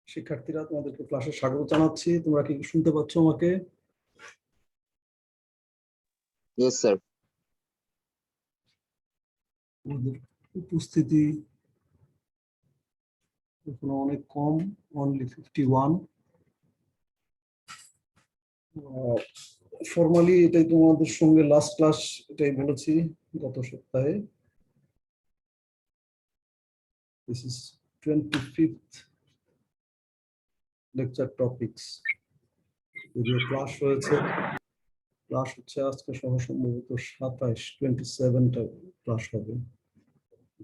শিক্ষার্থীরা, তোমাদেরকে ক্লাসে স্বাগত জানাচ্ছি। তোমরা কি শুনতে পাচ্ছ আমাকে? Yes, sir. তোমাদের উপস্থিতি এখনো অনেক কম, অনলি 51। ফর্মালি এটাই তোমাদের সঙ্গে লাস্ট ক্লাস, এটাই বলেছি গত সপ্তাহে। This is 25th lecture topics. যদিও ক্লাস রয়েছে, ক্লাস হচ্ছে আজকে সহ সম্ভবত 27টা ক্লাস হবে।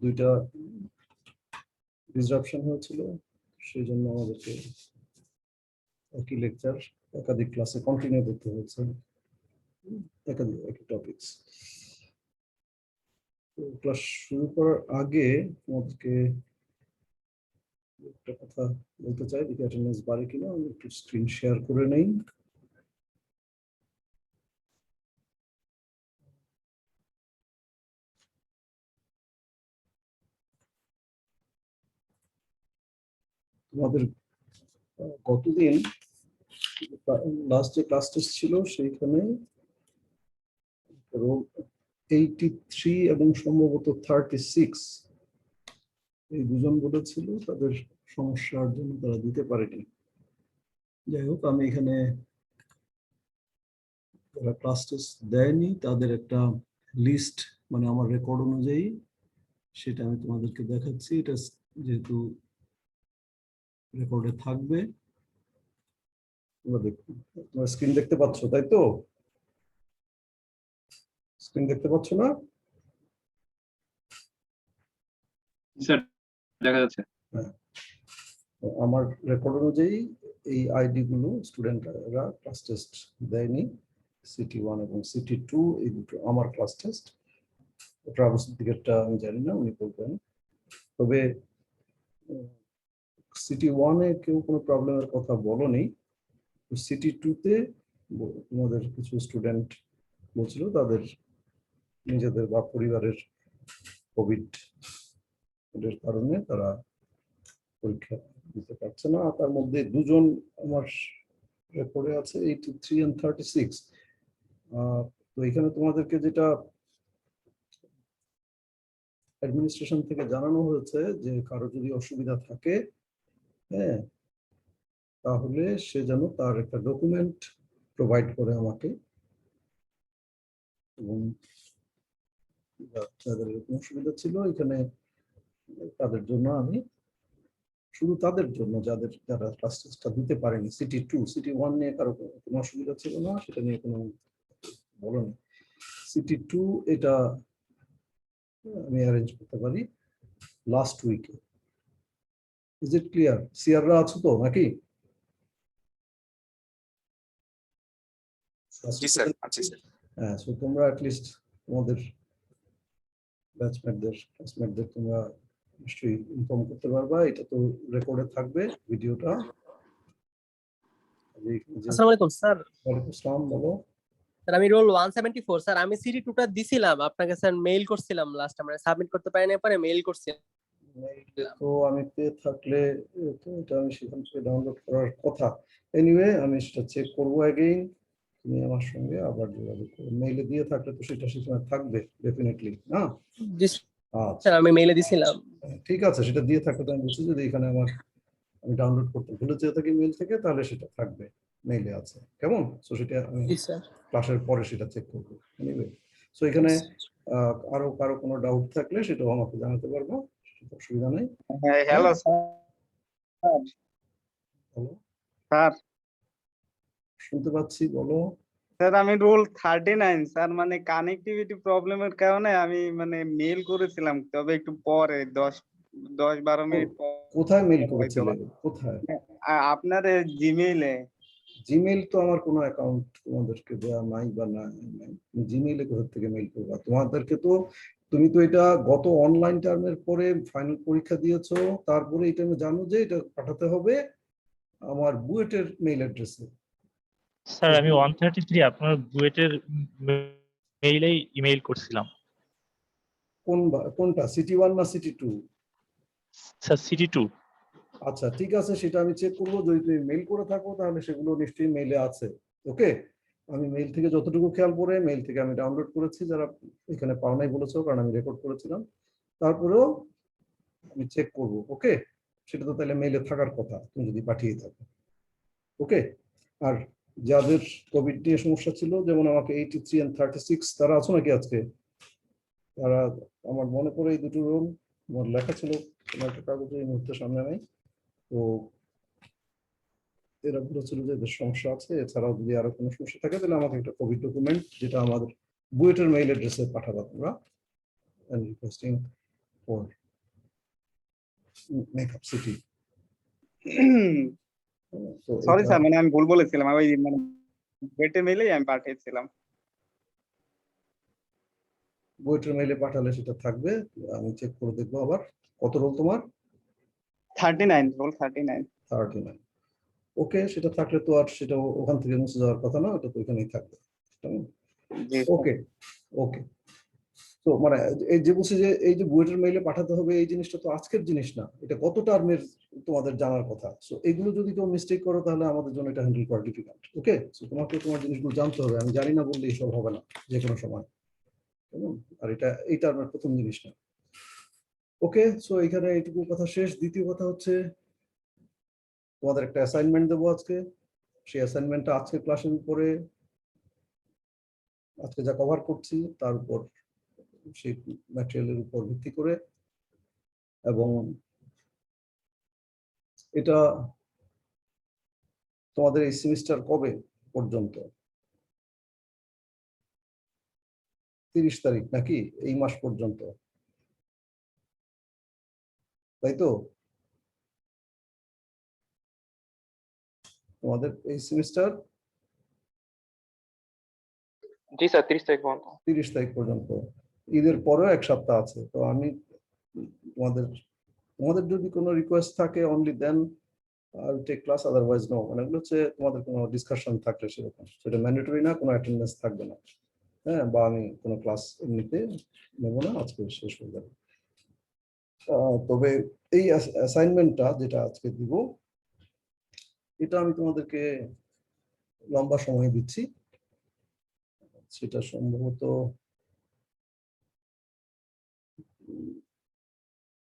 দুইটা ডিসরাপশন হয়েছিল, সেই জন্য আমাদেরকে একই লেকচার একাধিক ক্লাসে কন্টিনিউ করতে হয়েছে, একই টপিকস। ক্লাস শুরু করার আগে তোমাদেরকে একটা কথা বলতে চাই, দেখি অ্যাটেন্ডেন্স বাড়ে কিনা। আমি একটু স্ক্রিন শেয়ার করে নেই। তোমাদের গতদিন লাস্ট যে ক্লাস টেস্ট ছিল সেইখানে 83 এবং সম্ভবত 36 এই দুজন বলেছিল তাদের সমস্যার জন্য তারা দিতে পারেনি। যাই হোক, আমি এখানে যারা ক্লাস টেস্ট দেয়নি তাদের একটা লিস্ট, মানে আমার রেকর্ড অনুযায়ী সেটা আমি তোমাদেরকে দেখাচ্ছি। এটা যেহেতু রেকর্ডে থাকবে, তোমরা দেখুন। তোমরা স্ক্রিন দেখতে পাচ্ছ, তাই তো? স্ক্রিন দেখতে পাচ্ছ না? স্যার দেখা যাচ্ছে। হ্যাঁ, আমার রেকর্ড অনুযায়ী এই আইডি গুলো স্টুডেন্টরা ক্লাস টেস্ট দেয়নি। সিটি 1 এবং সিটি 2 এই দুটো আমার ক্লাস টেস্ট। ওটা অবস্থিত দিকেরটা আমি জানি না, উনি বলবেন। তবে সিটি 1-এ কেউ কোনো প্রবলেমের কথা বলোনি। সিটি 2-তে তোমাদের কিছু স্টুডেন্ট বলছিল তাদের নিজেদের বা পরিবারের কোভিড এর কারণে তারা পরীক্ষা দিতে পারছে না। তার মধ্যে দুজন আমার রেকর্ডে আছে, 83 and 36। তো এখানে তোমাদেরকে যেটা অ্যাডমিনিস্ট্রেশন থেকে জানানো হয়েছে যে কারো যদি অসুবিধা থাকে, হ্যাঁ, তাহলে সে যেন তার একটা ডকুমেন্ট প্রোভাইড করে আমাকে, এবং যাদের এরকম অসুবিধা ছিল এখানে তাদের জন্য আমি, শুধু তাদের জন্য যারা ক্লাস টেস্টটা দিতে পারেনি, সিটি 2, সিটি 1 নিয়ে কারো কোনো অসুবিধা ছিল না, সেটা নিয়ে কোনো বলেনি। সিটি 2 এটা আমি অ্যারেঞ্জ করতে পারি লাস্ট উইকে। Is it clear? সিআররা আছো তো নাকি? জি স্যার, আছি স্যার। হ্যাঁ, সো তোমরা অ্যাটলিস্ট তোমাদের ক্লাসমেটদের তোমরা নিশ্চয়ই ইনফর্ম করতে পারবা। এটা তো রেকর্ডে থাকবে ভিডিওটা। আসসালামু আলাইকুম স্যার। ওয়ালাইকুম আসসালাম, বলো। স্যার আমি রোল 174 স্যার, আমি সিটি 2টা দিছিলাম আপনাকে স্যার, মেইল করছিলাম লাস্ট, আমরা সাবমিট করতে পারি না, পরে মেইল করছিলাম। তো আমি পেয়ে থাকলে তো এটা আমি সেখান থেকে ডাউনলোড করার কথা। এনিওয়ে, আমি সেটা চেক করবো অ্যাগেইন। তুমি আমার সঙ্গে আবার যোগাযোগ করো। মেইলে দিয়ে থাকলে তো সেটা সেখানে থাকবে ডেফিনেটলি, না? জি আচ্ছা, স্যার, আমি মেইলে দিছিলাম। ঠিক আছে। সেটা দিয়ে থাকলে তো আমি বুঝছি যদি এখানে আমি ডাউনলোড করতে ভুলে যেতে থাকি মেইল থেকে, তাহলে সেটা থাকবে, মেইলে আছে। কেমন? সো সেটা আমি জি স্যার। ক্লাসের পরে সেটা চেক করবো। এনিওয়ে, সো এখানে আরো কারো কোনো ডাউট থাকলে সেটাও আমাকে জানাতে পারবো, অসুবিধা নেই। Hello sir. বলো। স্যার শুনতে পাচ্ছি, বলো। স্যার আমি রুল 39 স্যার, মানে কানেক্টিভিটি প্রবলেমের কারণে আমি মানে মেল করেছিলাম, তবে একটু পরে 10-12 মিনিট কোথায় মেইল করেছিলে? কোথায়? আপনার জিমেইলে। জিমেইল তো আমার কোনো অ্যাকাউন্ট তোমাদেরকে দেওয়া নাই বা নাই। জিমেইলে কোথা থেকে মেইল করবা? তোমাদেরকে তো, তুমি তো এটা গত অনলাইন টার্মের পরে ফাইনাল পরীক্ষা দিয়েছো, তারপরে এটা আমি জানো যে এটা পাঠাতে হবে আমার বুয়েটের মেইল অ্যাড্রেসে। স্যার আমি 133 আপনার বুয়েটের মেইলেই ইমেইল করছিলাম। কোনটা, সিটি 1 না সিটি 2? Sir city 2। আচ্ছা ঠিক আছে, সেটা আমি চেক করবো। যদি তুমি মেইল করে থাকো তাহলে সেগুলো নিশ্চয়ই মেইলে আছে। ওকে, আমি মেইল থেকে যতটুকু খেয়াল করে মেইল থেকে আমি ডাউনলোড করেছি, যারা এখানে পাও নাই বলেছো, কারণ আমি রেকর্ড করেছিলাম। তারপরেও আমি চেক করব। ওকে, সেটা তো তাহলে মেইলে থাকার কথা তুমি যদি পাঠিয়ে থাকো। ওকে, আর যাদের কোভিড নিয়ে সমস্যা ছিল, যেমন আমাকে 83 and 36, তারা আছো নাকি আজকে? তারা, আমার মনে পড়ে এই দুটো রুম আমার লেখা ছিল তোমার একটা কাগজে, এই মুহূর্তে সামনে নেই। তো এরা বলেছিল যে এদের সমস্যা আছে, এছাড়াও যদি আরো কোনো সমস্যা থাকে তাহলে আমাকে একটা কোভিড ডকুমেন্ট, যেটা আমাদের বুয়েটের মেইল অ্যাড্রেসে পাঠাবা তোমরা, and requesting for makeup city। তো সরি এটা স্যার, মানে আমি ভুল বলেছিলাম, ওই মানে বেটে মেলেই আমি পাঠিয়েছিলাম। বুয়েটের মেইলে পাঠালে সেটা থাকবে, আমি চেক করে দেখবো। আবার কত রোল তোমার? 39 রোল 39। 39। ওকে, সেটা থাকলে তো আর সেটা ওখান থেকে মুছে যাওয়ার কথা না, ওটা তো ওখানেই থাকবে। জি ওকে ওকে। তো মানে এই যে বলছি যে এই যে বুয়েটের মেইলে পাঠাতে হবে, এই জিনিসটা তো আজকের জিনিস না, এটা গত টার্মের তোমাদের জানার কথা। সো এগুলো যদি কেউ মিস্টেক করো তাহলে আমাদের জন্য এটা হ্যান্ডেল করা ডিফিকাল্ট। ওকে, সো তোমাকে তোমার জিনিসগুলো জানতে হবে, আমি জানি না বললে এইসব হবে না যে কোনো সময়। আর এটা এই টার্মের প্রথম জিনিস না। ওকে, সো এখানে এইটুকু কথা শেষ। দ্বিতীয় কথা হচ্ছে তোমাদের একটা অ্যাসাইনমেন্ট দেবো আজকে। সেই অ্যাসাইনমেন্টটা আজকে ক্লাসের উপরে, আজকে যা কভার করছি তার উপর, সেই ম্যাটেরিয়ালের উপর ভিত্তি করে, এবং এটা তোমাদের এই সেমিস্টার কবে পর্যন্ত? 30 তারিখ নাকি? এই মাস পর্যন্ত, তাই তো? তোমাদের এই সেমিস্টার জি স্যার, 30 তারিখ পর্যন্ত। 30 তারিখ পর্যন্ত। ঈদের পরেও এক সপ্তাহ আছে। তো আমি তোমাদের তোমাদের যদি কোনো রিকোয়েস্ট থাকে only then I take class, otherwise no. মানে এগুলো হচ্ছে তোমাদের কোনো ডিসকাশন থাকলে সেরকম, সেটা ম্যান্ডেটরি না, কোনো অ্যাটেন্ডেন্স থাকবে না। হ্যাঁ, বা আমি কোনো ক্লাস এমনিতে নেব না, আজকে শেষ হয়ে যাবে। তবে এই অ্যাসাইনমেন্টটা যেটা আজকে দিব, এটা আমি তোমাদেরকে লম্বা সময় দিচ্ছি। সেটা সম্ভবত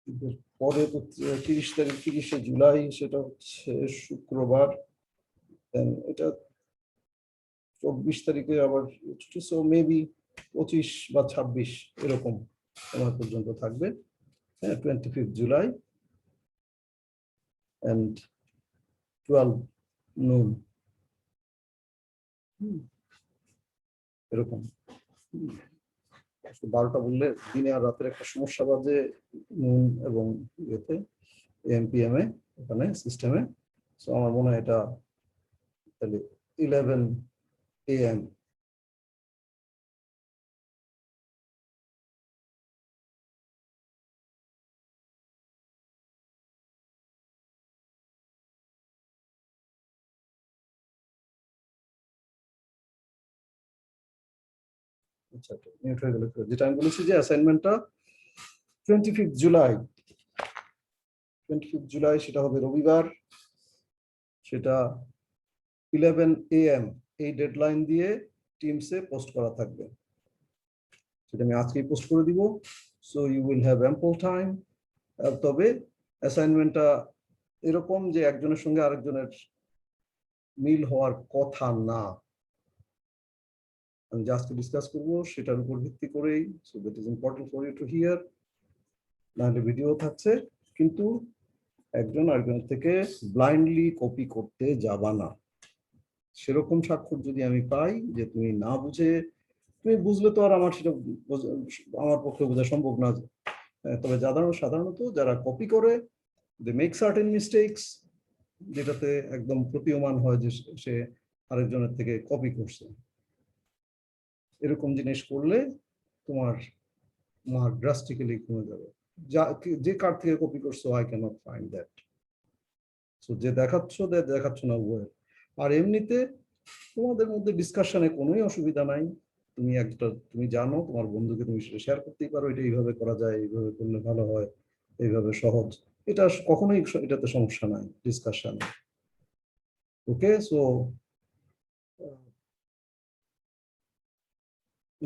ঈদের পরে তো 30 তারিখ, 30শে জুলাই, সেটা হচ্ছে শুক্রবার। এটা 24 তারিখে আবার ছুটি, সো মেবি 25 বা 26 এরকম সময় পর্যন্ত থাকবে। হ্যাঁ, 25 জুলাই and 12 noon, এরকম। 12টা বললে দিনে আর রাতের একটা সমস্যা বাজে নুন এবং ইয়েতে এমপিএম এ, ওখানে সিস্টেমে। সো আমার মনে হয় এটা তাহলে 11 AM। আচ্ছা, মিউট হয়ে গেল। যেটা আমি বলেছি যে অ্যাসাইনমেন্টটা 25 জুলাই, 25 জুলাই সেটা হবে রবিবার, সেটা 11 AM এই ডেডলাইন দিয়ে টিমসে পোস্ট করা থাকবে। সেটা আমি আজকেই পোস্ট করে দিব, so you will have ample time. তবে অ্যাসাইনমেন্টটা এরকম যে একজনের সঙ্গে আরেকজনের মিল হওয়ার কথা না। আমি জাস্ট ডিসকাস করবো সেটার উপর ভিত্তি করেই, so that is important for you to hear. নাহলে ভিডিও থাকছে, কিন্তু একজন আরেকজনের থেকে ব্লাইন্ডলি কপি করতে যাবা না। সেরকম স্বাক্ষর যদি আমি পাই যে তুমি না বুঝে, তুমি বুঝলে তো আর আমার সেটা আমার পক্ষে বোঝা সম্ভব না। তবে সাধারণত যারা কপি করে, দে মেক সার্টেন মিস্টেকস, যেটাতে একদম প্রতীয়মান হয় যে সে আরেকজনের থেকে কপি করছে। এরকম জিনিস করলে তোমার মার্ক ড্রাস্টিক্যালি কমে যাবে। যে কার থেকে কপি করছো, I can not find that. So যে দেখাচ্ছ না উভয়ের। আর এমনিতে তোমাদের মধ্যে ডিসকাশনে কোনোই অসুবিধা নাই। তুমি জানো তোমার বন্ধুকে তুমি শেয়ার করতেই পারো, এটা এইভাবে করা যায়, এইভাবে করলে ভালো হয়, এইভাবে সহজ। এটা কখনোই এটাতে সমস্যা নাই, ডিসকাশন। ওকে, সো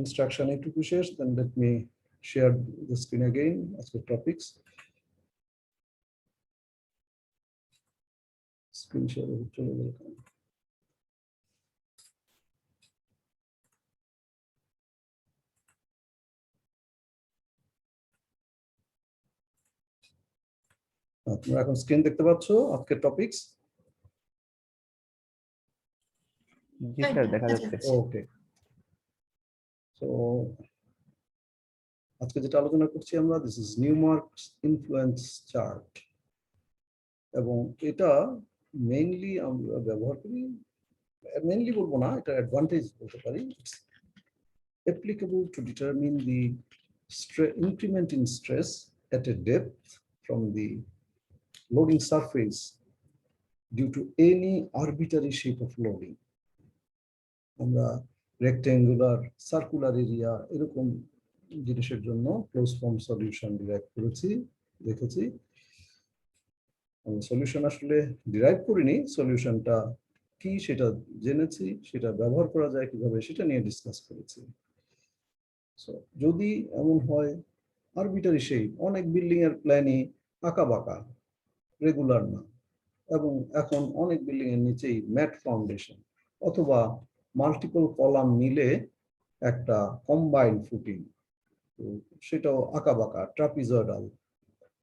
instruction একটু শেষ, then let me share the screen again as the topics. Screen share চলে গেল। তোমরা এখন স্ক্রিন দেখতে পাচ্ছ আজকের টপিকস? জি স্যার, দেখা যাচ্ছে। ওকে, সো আজকে যেটা আলোচনা করছি আমরা, দিস ইজ নিউমার্কস ইনফ্লুয়েন্স চার্ট, এবং এটা মেইনলি আমরা ব্যবহার করি, মেইনলি বলবো না, এটা অ্যাডভান্টেজ বলতে পারি। applicable to determine the increment in stress at a depth from the loading surface due to any arbitrary shape of loading. আমরা রেক্টেঙ্গুলার, সার্কুলার এরিয়া এরকম জিনিসের জন্য ক্লোজ ফর্ম সলিউশন ডিরাইভ করেছি, দেখেছি। সলিউশন আসলে ডিরাইভ করিনি, সলিউশনটা কি সেটা জেনেছি, সেটা ব্যবহার করা যায় কিভাবে সেটা নিয়ে ডিসকাস করেছি। যদি এমন হয় আরবিটারি শেপ, অনেক বিল্ডিং এর প্ল্যানই আঁকা বাঁকা, রেগুলার না, এবং এখন অনেক বিল্ডিং এর নিচেই ম্যাট ফাউন্ডেশন অথবা মাল্টিপল কলাম মিলে একটা কম্বাইন্ড ফুটিং, সেটাও আঁকা বাঁকা ট্রাপিজয়েডাল,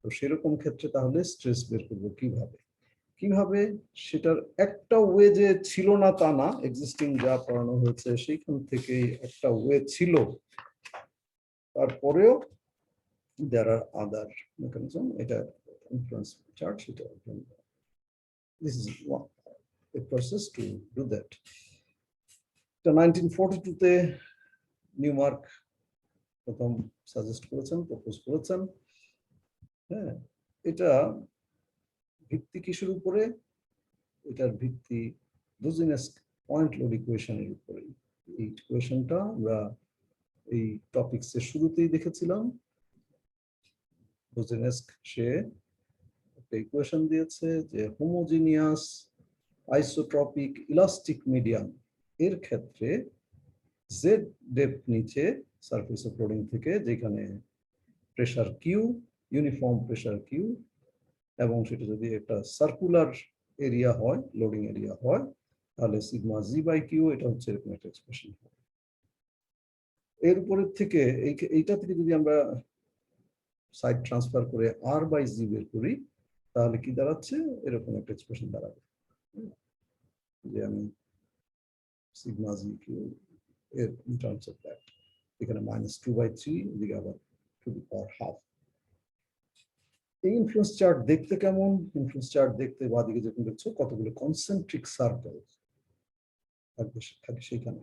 তো সেরকম ক্ষেত্রে তাহলে স্ট্রেস বের করবো কিভাবে সেটার একটা ওয়ে যে ছিল না তা না, এক্সিস্টিং যা পড়ানো হয়েছে সেইখান থেকে একটা ওয়ে ছিল, তারপরেও there are other mechanism, এটা influence chart, সেটা this is one a process to do that. তো 1942 তে নিউমার্ক প্রথম সাজেস্ট করেছেন, প্রপোজ করেছেন। হ্যাঁ, এটা ভিত্তি কিসের উপরে? এটার ভিত্তি বুজিনেস্ক পয়েন্ট লোড ইকুয়েশনের উপরে। এই ইকুয়েশনটা আমরা এই টপিকসের শুরুতেই দেখেছিলাম। বুজিনেস্ক সে একটা ইকুয়েশন দিয়েছে যে হোমোজিনিয়াস আইসোট্রপিক ইলাস্টিক মিডিয়াম এর ক্ষেত্রে জেড ডেপথ নিচে সারফেস অফ লোডিং থেকে, যেখানে pressure q, uniform pressure q, এবং সেটা যদি একটা সার্কুলার এরিয়া হয়, লোডিং এরিয়া হয়, তাহলে সিগমা জি বাই কিউ, এটা হচ্ছে এরকম একটা এক্সপ্রেশন। এর উপরের থেকে এইটা থেকে যদি আমরা সাইড ট্রান্সফার করে আর বাই জি বের করি, তাহলে কি দাঁড়াচ্ছে? এরকম একটা এক্সপ্রেশন দাঁড়াবে, যে আমি সিগমা জি কিউ এর ইন টার্মস অফ দ্যাট, এখানে -2/3, এদিকে আবার টু দি পাওয়ার হাফ। এই ইনফ্লুয়েন্স চার্ট দেখতে কেমন? ইনফ্লুয়েন্স চার্ট দেখতে বাদিকে যখন দেখছো কতগুলো কনসেন্ট্রিক সার্কেল থাকে সেখানে,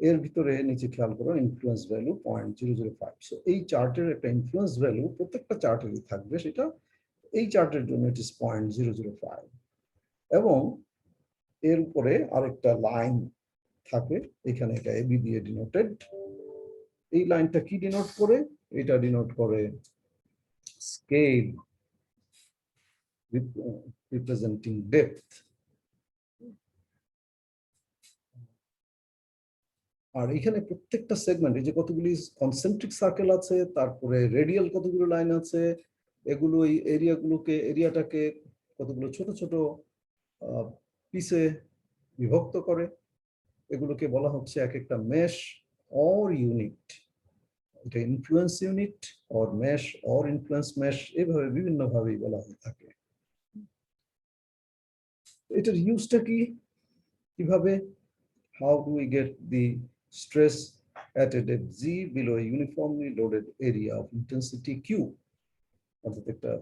এর ভিতরে নিচে খেয়াল করো ইনফ্লুয়েন্স ভ্যালু 0.005। সো এই চার্টের একটা ইনফ্লুয়েন্স ভ্যালু প্রত্যেকটা চার্টেরই থাকবে, সেটা এই চার্টের জন্য ইট ইজ 0.005, এবং এর উপরে আরেকটা লাইন থাকে, এখানে এটা এবি দিয়ে ডিনোটেড। এই লাইনটা কি ডিনোট করে? এটা ডিনোট করে স্কেল রিপ্রেজেন্টিং ডেপথ। আর এখানে প্রত্যেকটা সেগমেন্ট, এই যে কতগুলি কনসেন্ট্রিক সার্কেল আছে, তারপরে রেডিয়াল কতগুলো লাইন আছে, এগুলো এই এরিয়াটাকে কতগুলো ছোট ছোট পিসে বিভক্ত করে, এগুলোকে বলা হচ্ছে এক একটা মেশ অর ইউনিট। এটা influence unit or mesh or influence mesh, এভাবে বিভিন্ন ভাবেই বলা হয়ে থাকে। এটার ইউজটা কি, কিভাবে, how do we get the stress at a depth Z below a uniformly loaded area of intensity Q? অর্থাৎ একটা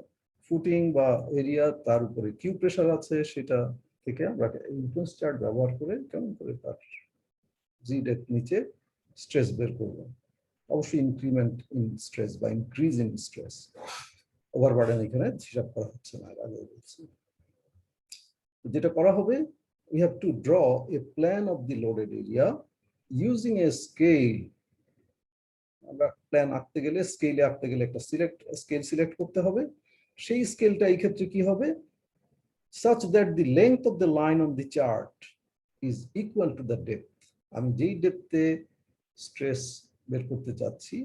ফুটিং বা এরিয়া, তার উপরে কিউ প্রেসার আছে, সেটা থেকে আমরা ইনফ্লুয়েন্স চার্ট ব্যবহার করে কেমন করে তার জি ডেপথ নিচে স্ট্রেস বের করব। অবশ্যই ইনক্রিমেন্ট ইন স্ট্রেস বা ইনক্রিজ ইন স্ট্রেস, ওভারবার্ডেন এখানে হিসাব করা হচ্ছে না, আগে বলছি। যেটা করা হবে, we have to draw a plan of the loaded area using a scale. আমরা প্ল্যান আঁকতে গেলে, স্কেলে আঁকতে গেলে একটা স্কেল সিলেক্ট করতে হবে, সেই স্কেলটা এই ক্ষেত্রে কি হবে, such that the length of the line on the chart is equal to the depth. আমি যেই ডেপথে স্ট্রেস বের করতে চাচ্ছি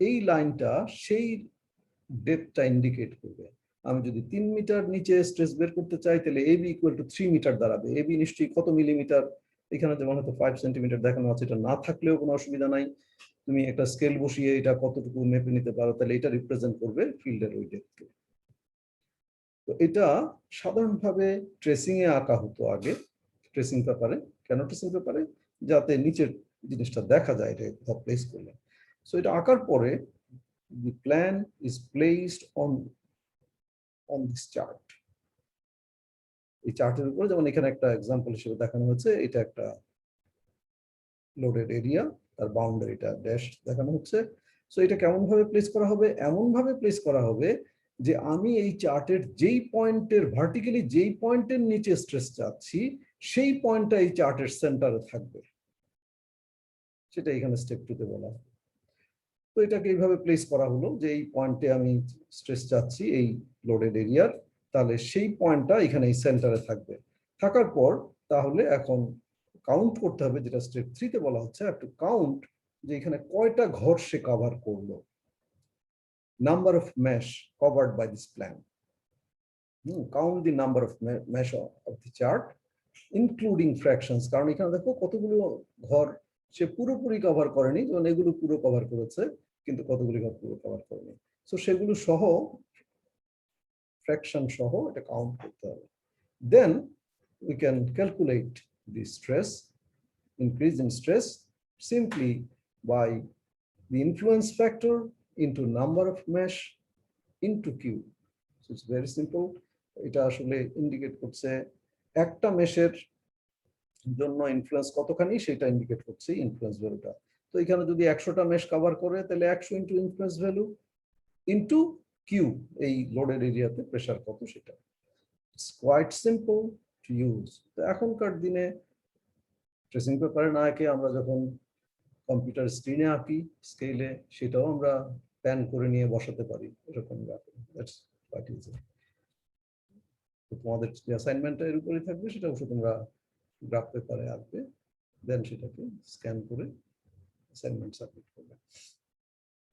এই লাইনটা সেই ডেপথটা ইন্ডিকেট করবে। আমি যদি 3 মিটার নিচে স্ট্রেস বের করতে চাই তাহলে এবি ইকুয়াল টু 3 মিটার দাঁড়াবে। এবি নিশ্চয়ই কত মিলিমিটার, এখানে যেমন হয়তো 5 সেন্টিমিটার দেখানো আছে, এটা না থাকলেও কোনো অসুবিধা নাই, তুমি একটা স্কেল বসিয়ে এটা কতটুকু মেপে নিতে পারো, তাহলে এটা রিপ্রেজেন্ট করবে ফিল্ডের ওই ডেপথকে। তো এটা সাধারণভাবে ট্রেসিং এ আঁকা হতো আগে, ট্রেসিং পেপারে। কেন ট্রেসিং পেপারে? যাতে নিচের জিনিসটা দেখা যায় এটা কোথাও প্লেস করলে। সো এটা আঁকার পরে the plan is placed on this chart. এই চার্টের উপরে যেমন এখানে একটা এক্সাম্পল হিসেবে দেখানো হচ্ছে, এটা একটা লোডেড এরিয়া, তার বাউন্ডারিটা ড্যাশ দেখানো হচ্ছে। সো এটা কেমন ভাবে প্লেস করা হবে? এমন ভাবে প্লেস করা হবে যে আমি এই চার্টের যেই পয়েন্টের ভার্টিক্যালি যেই পয়েন্টের নিচে স্ট্রেস চাচ্ছি সেই পয়েন্টটা এই চার্টের সেন্টারে থাকবে, সেটা এখানে স্টেপ 2 তে বলা হয়। তো এটাকে এইভাবে প্লেস করা হলো যে এই পয়েন্টে আমি স্ট্রেস চাচ্ছি এই লোডেড এরিয়ার, তাহলে সেই পয়েন্টটা এখানে এই সেন্টারে থাকবে। থাকার পর তাহলে এখন কাউন্ট করতে হবে, যেটা স্টেপ 3 তে বলা হচ্ছে টু কাউন্ট, যে এখানে কয়টা ঘর সে কভার করলো, number of mesh covered by this plan. Count the number of mesh of the chart including fractions, কারণ এখানে দেখো কতগুলো ঘর সে পুরোপুরি কভার করেনি, যেমন এগুলো পুরো কভার করেছে কিন্তু কতগুলি ঘর পুরো কভার করেনি। সো সেগুলো সহ ফ্র্যাকশন সহ এটা কাউন্ট করতে হবে। দেন we can calculate the stress, increase in stress, simply by the influence factor into number of mesh into Q. So it's very simple. এটা আসলে ইন্ডিকেট করছে একটা মেশের জন্য ইনফ্লুয়েন্স কতখানি সেটা ইন্ডিকেট করছে ইনফ্লুয়েন্স ভ্যালুটা। তো এখানে যদি 100টা মেশ কভার করে তাহলে 100 into influence value into q, এই লোডের এরিয়াতে প্রেসার কত সেটা। It's quite simple to use. তো এখনকার দিনে ট্রেসিং পেপারে না এঁকে আমরা যখন কম্পিউটার স্ক্রিনে আঁকি স্কেলে, সেটাও আমরা প্যান করে নিয়ে বসাতে পারি এরকম ব্যাপার। That's quite easy. তো তোমাদের যে অ্যাসাইনমেন্টটা এর উপরে থাকবে সেটা অবশ্য তোমরা গ্রাফ পেপারে আঁকবে, দেন সেটাকে স্ক্যান করে অ্যাসাইনমেন্ট সাবমিট করবে।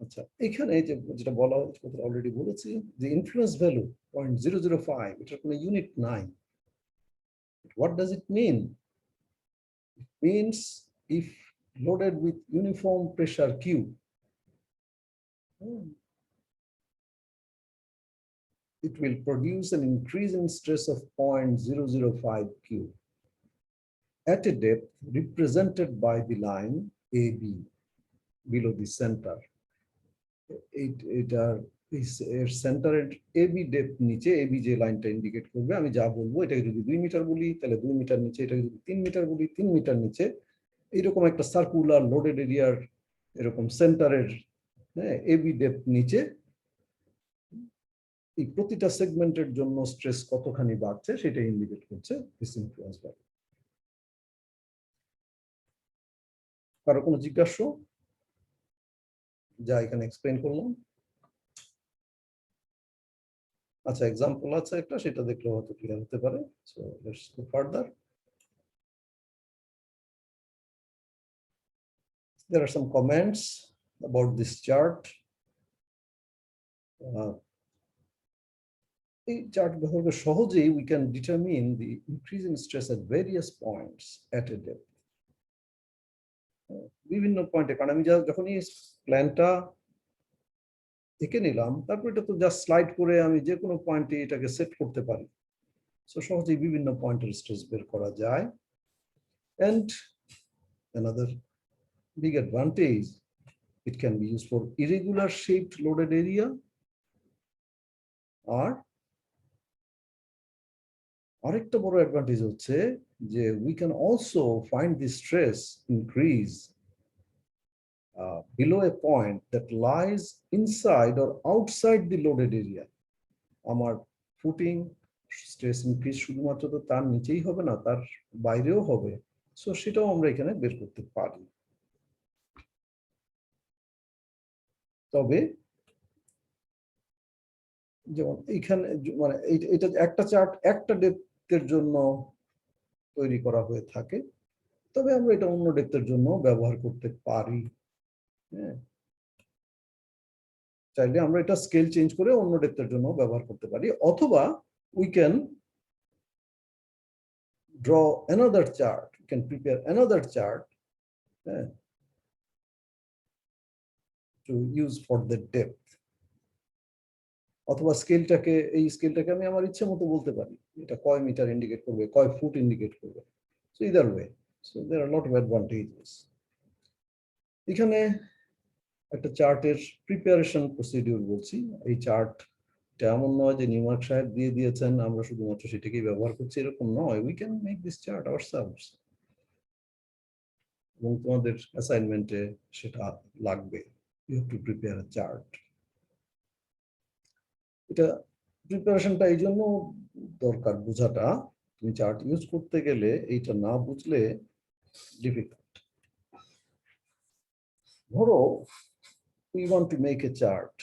আচ্ছা, এখানে যেটা বলা হচ্ছে অলরেডি বলেছি যে ইনফ্লুয়েন্স ভ্যালু 0.005, এটার কোনো ইউনিট নাই। What does it mean? It means if loaded with uniform pressure Q, it will produce an increase in stress of 0.005 Q at a depth represented by the line AB below the center. এটার সেন্টারের AB depth নিচে, AB যে লাইনটা indicate করবে, আমি যা বলবো এটাকে যদি 2 মিটার বলি তাহলে 2 মিটার নিচে, এটাকে যদি 3 মিটার বলি 3 মিটার নিচে, এইরকম একটা সার্কুলার লোডেড এরিয়ার এরকম সেন্টারের এবি ডেপথ নিচে এই প্রতিটা সেগমেন্টের জন্য স্ট্রেস কতখানি বাড়ছে সেটা ইন্ডিকেট করছে দিস ইনফ্লুয়েন্স ভ্যালু। কারো কোনো জিজ্ঞাসা যা এখানে এক্সপ্লেইন করলাম? আচ্ছা, এক্সাম্পল আছে একটা, সেটা দেখলে হয়তো ক্লিয়ার হতে পারে। So let's go further. There are some comments about this chart. এই চার্ট ব্যবহার করে সহজেই we can determine the increase in stress at various points at a depth. বিভিন্ন পয়েন্টে, কারণ আমি যখনই প্ল্যানটা এঁকে নিলাম তারপর এটা তো জাস্ট স্লাইড করে আমি যে কোনো পয়েন্টে এটাকে সেট করতে পারি। সো সহজেই বিভিন্ন পয়েন্টের স্ট্রেস বের করা যায়। And another big advantage, it can be used for irregular shaped loaded area, আর আরেকটা বড় অ্যাডভান্টেজ হচ্ছে যে we can also find the stress increase below a point that lies inside or outside the loaded area. আমার footing stress increase শুধুমাত্র তো তার নিচেই হবে না, তার বাইরেও হবে। সো সেটাও আমরা এখানে বের করতে পারি। তবে যেমন এইখানে মানে এটা একটা চার্ট একটা ডেপথের জন্য তৈরি করা হয়ে থাকে, তবে আমরা এটা অন্য ডেপথের জন্য ব্যবহার করতে পারি। হ্যাঁ, চাইলে আমরা এটা স্কেল চেঞ্জ করে অন্য ডেপথের জন্য ব্যবহার করতে পারি, অথবা we can draw another chart, you can prepare another chart to use for the depth. অথবা এই স্কেলটাকে আমি আমার ইচ্ছে মতো বলতে পারি এটা কয় মিটার ইন্ডিকেট করবে, কয় ফুট ইন্ডিকেট করবে। So either way, so there are lot of advantages. এখানে একটা চার্টের প্রিপারেশন প্রসিডিউর বলছি। এই চার্ট এমন নয় যে নিউমার্ক সাহেব দিয়ে দিয়েছেন আমরা শুধুমাত্র সেটাকেই ব্যবহার করছি, এরকম নয়। We can make this chart ourselves, এবং তোমাদের অ্যাসাইনমেন্টে সেটা লাগবে। You have to prepare a chart. এটা প্রিপারেশনটা এই জন্য দরকার বোঝাটা, তুমি চার্ট ইউজ করতে গেলে এইটা না বুঝলে ডিফিকাল্ট। ধরো we want to make a chart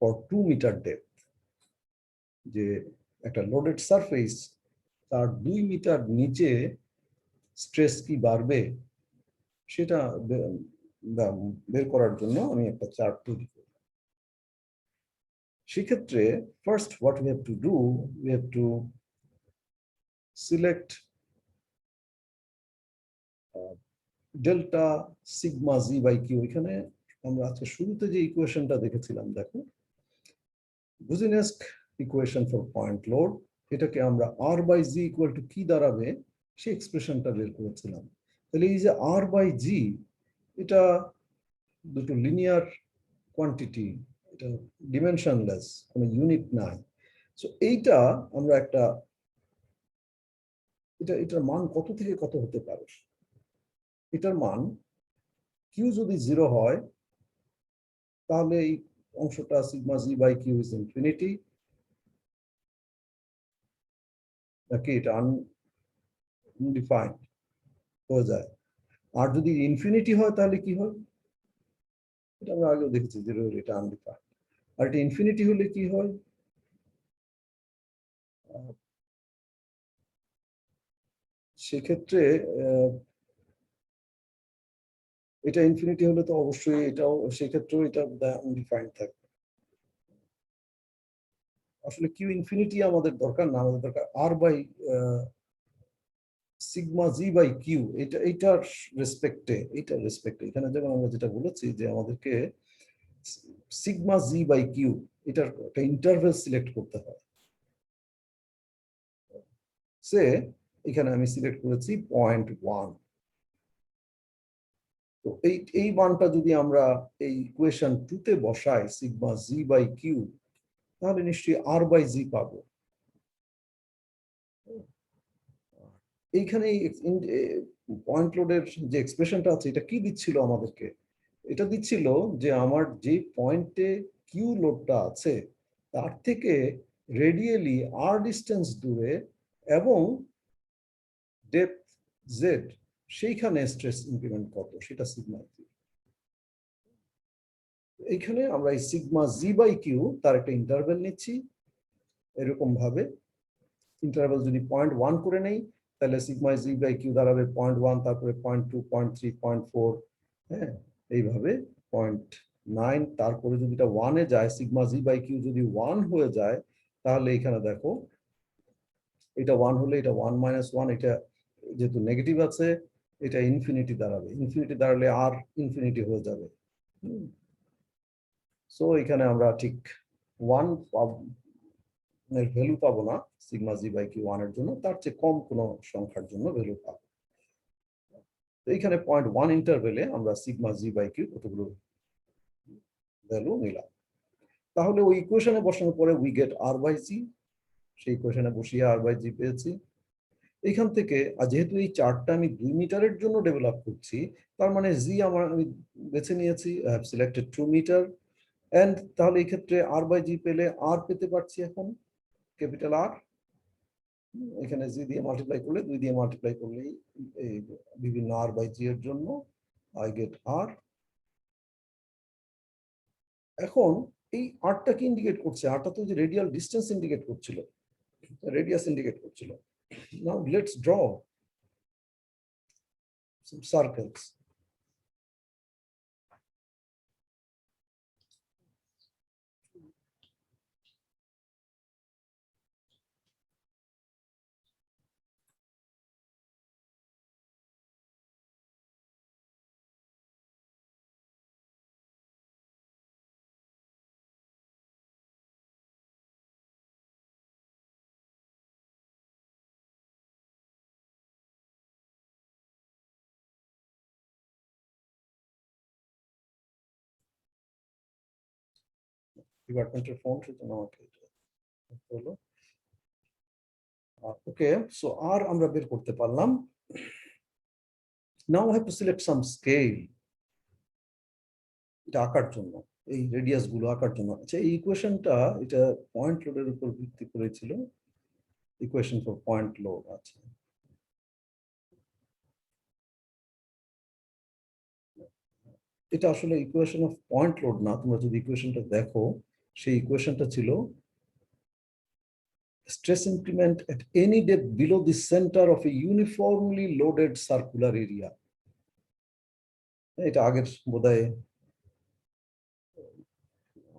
for 2 meter depth, যে একটা লোডেড সারফেস তার 2 মিটার নিচে স্ট্রেস কি বাড়বে সেটা বের করার জন্য আমি একটা চার্ট তৈরি করি। সেক্ষেত্রে first what we have to do, we have to select delta sigma G by q. এখানে আমরা আজকে শুরুতে যে ইকুয়েশনটা দেখেছিলাম, দেখো Boussinesq equation for point load, এটাকে আমরা r by z equal to কি দাঁড়াবে সেই এক্সপ্রেশনটা বের করেছিলাম। তাহলে এই যে আর বাই জি, এটা দুটো লিনিয়ার কোয়ান্টিটি, এটা ডিমেনশনলেস, কোনো ইউনিট নাই। সো এইটা আমরা একটা এটার মান কত থেকে কত হতে পারে, এটার মান কিউ যদি 0 হয় তাহলে এই অংশটা sigma G by q is infinity, নাকি এটা আনডিফাইন্ড হয়ে যায়। আর যদি ইনফিনিটি হয় তাহলে কি হয়, এটা আমরা আগেও দেখেছি, 0 হলে এটা আনডিফাইন্ড। আর এটা ইনফিনিটি হলে কি হয়, সেক্ষেত্রে এটা ইনফিনিটি হলে তো অবশ্যই এটাও সেক্ষেত্রেও এটা আনডিফাইন্ড থাকবে। আসলে কিউ ইনফিনিটি আমাদের দরকার না, আমাদের দরকার আর by sigma G by q. এইটার রেসপেক্টে এখানে যেমন আমরা যেটা বলেছি যে আমাদেরকে সিগমা জি বাই কিউ এটার একটা ইন্টারভেল সিলেক্ট করতে হয়। সে এখানে আমি সিলেক্ট করেছি 0.1। তো এই মানটা যদি আমরা এই ইকুয়েশন 2 তে বসাই সিগমা জি বাই কিউ, তাহলে নিশ্চয়ই আর বাই জি পাবো। এইখানে পয়েন্ট লোডের যে এক্সপ্রেশনটা আছে এটা কি দিচ্ছিল আমাদেরকে, এটা দিচ্ছিল যে আমার যে পয়েন্টে কিউ লোডটা আছে তার থেকে রেডিয়ালি আর ডিস্টেন্স দূরে এবং ডেপথ জেড, সেইখানে স্ট্রেস ইনক্রিমেন্ট কত সেটা সিগমা কিউ। এইখানে আমরা এই সিগমা জি বাই কিউ তার একটা ইন্টারভেল নিচ্ছি। এরকম ভাবে ইন্টারভেল যদি 0.1 করে নেই তাহলে সিগমা জি বাই কিউ দাঁড়াবে 0.1, তারপরে 0.2, 0.3, 0.4, হ্যাঁ এইভাবে 0.9। তারপরে যদি এটা 1 এ যায়, সিগমা জি বাই কিউ যদি 1 হয়ে যায় তাহলে এখানে দেখো এটা 1 হলে এটা 1 - 1, এটা যেহেতু নেগেটিভ আছে এটা ইনফিনিটি দাঁড়াবে। ইনফিনিটি দাঁড়ালে আর ইনফিনিটি হয়ে যাবে। সো এখানে আমরা ঠিক 1 এর ভ্যালু পাবো না সিগমা জি বাই কিউ 1 এর জন্য, তার চেয়ে কম কোনো সংখ্যার জন্য ভ্যালু পাবো। তো এখানে 0.1 ইন্টারভেলে আমরা সিগমা জি বাই কিউ কতগুলো ভ্যালু নিলাম। তাহলে ওই ইকুয়েশনে বসানোর পরে উই গেট আর বাই জি, সেই ইকুয়েশনে বসিয়ে আর বাই জি পেয়েছি। এইখান থেকে যেহেতু এই চার্টটা আমি 2 মিটারের জন্য ডেভেলপ করছি, তার মানে জি আমি বেছে নিয়েছি, I have selected 2 metre, and তাহলে এই ক্ষেত্রে আর বাই জি পেলে আর পেতে পারছি এখন ক্যাপিটাল আর। এখানে জি দিয়ে মাল্টিপ্লাই করলে, 2 দিয়ে মাল্টিপ্লাই করলেই এই বিভিন্ন আর বাই জি এর জন্য আই গেট আর। এখন এই আরটা কি ইন্ডিকেট করছে? আরটা তো যে রেডিয়াল ডিস্টেন্স ইন্ডিকেট করছিল, রেডিয়াস ইন্ডিকেট করছিল। Now let's draw some circles. ডিপার্টমেন্টের ফোন সেজন্য আমাকে হলো। ওকে, সো আর আমরা বের করতে পারলাম। Now have to select some scale, এটা আঁকার জন্য, এই রেডিয়াস গুলো আঁকার জন্য। আচ্ছা, এই ইকুয়েশনটা এটা পয়েন্ট লোডের উপর ভিত্তি করেছিল, ইকুয়েশন ফর পয়েন্ট লোড আছে। এটা আসলে ইকুয়েশন অফ পয়েন্ট লোড না, তোমরা যদি ইকুয়েশনটা দেখো, সেই ইকুয়েশনটা ছিল stress increment at any depth below the center of a uniformly loaded circular area. এটা আগের বোধহয়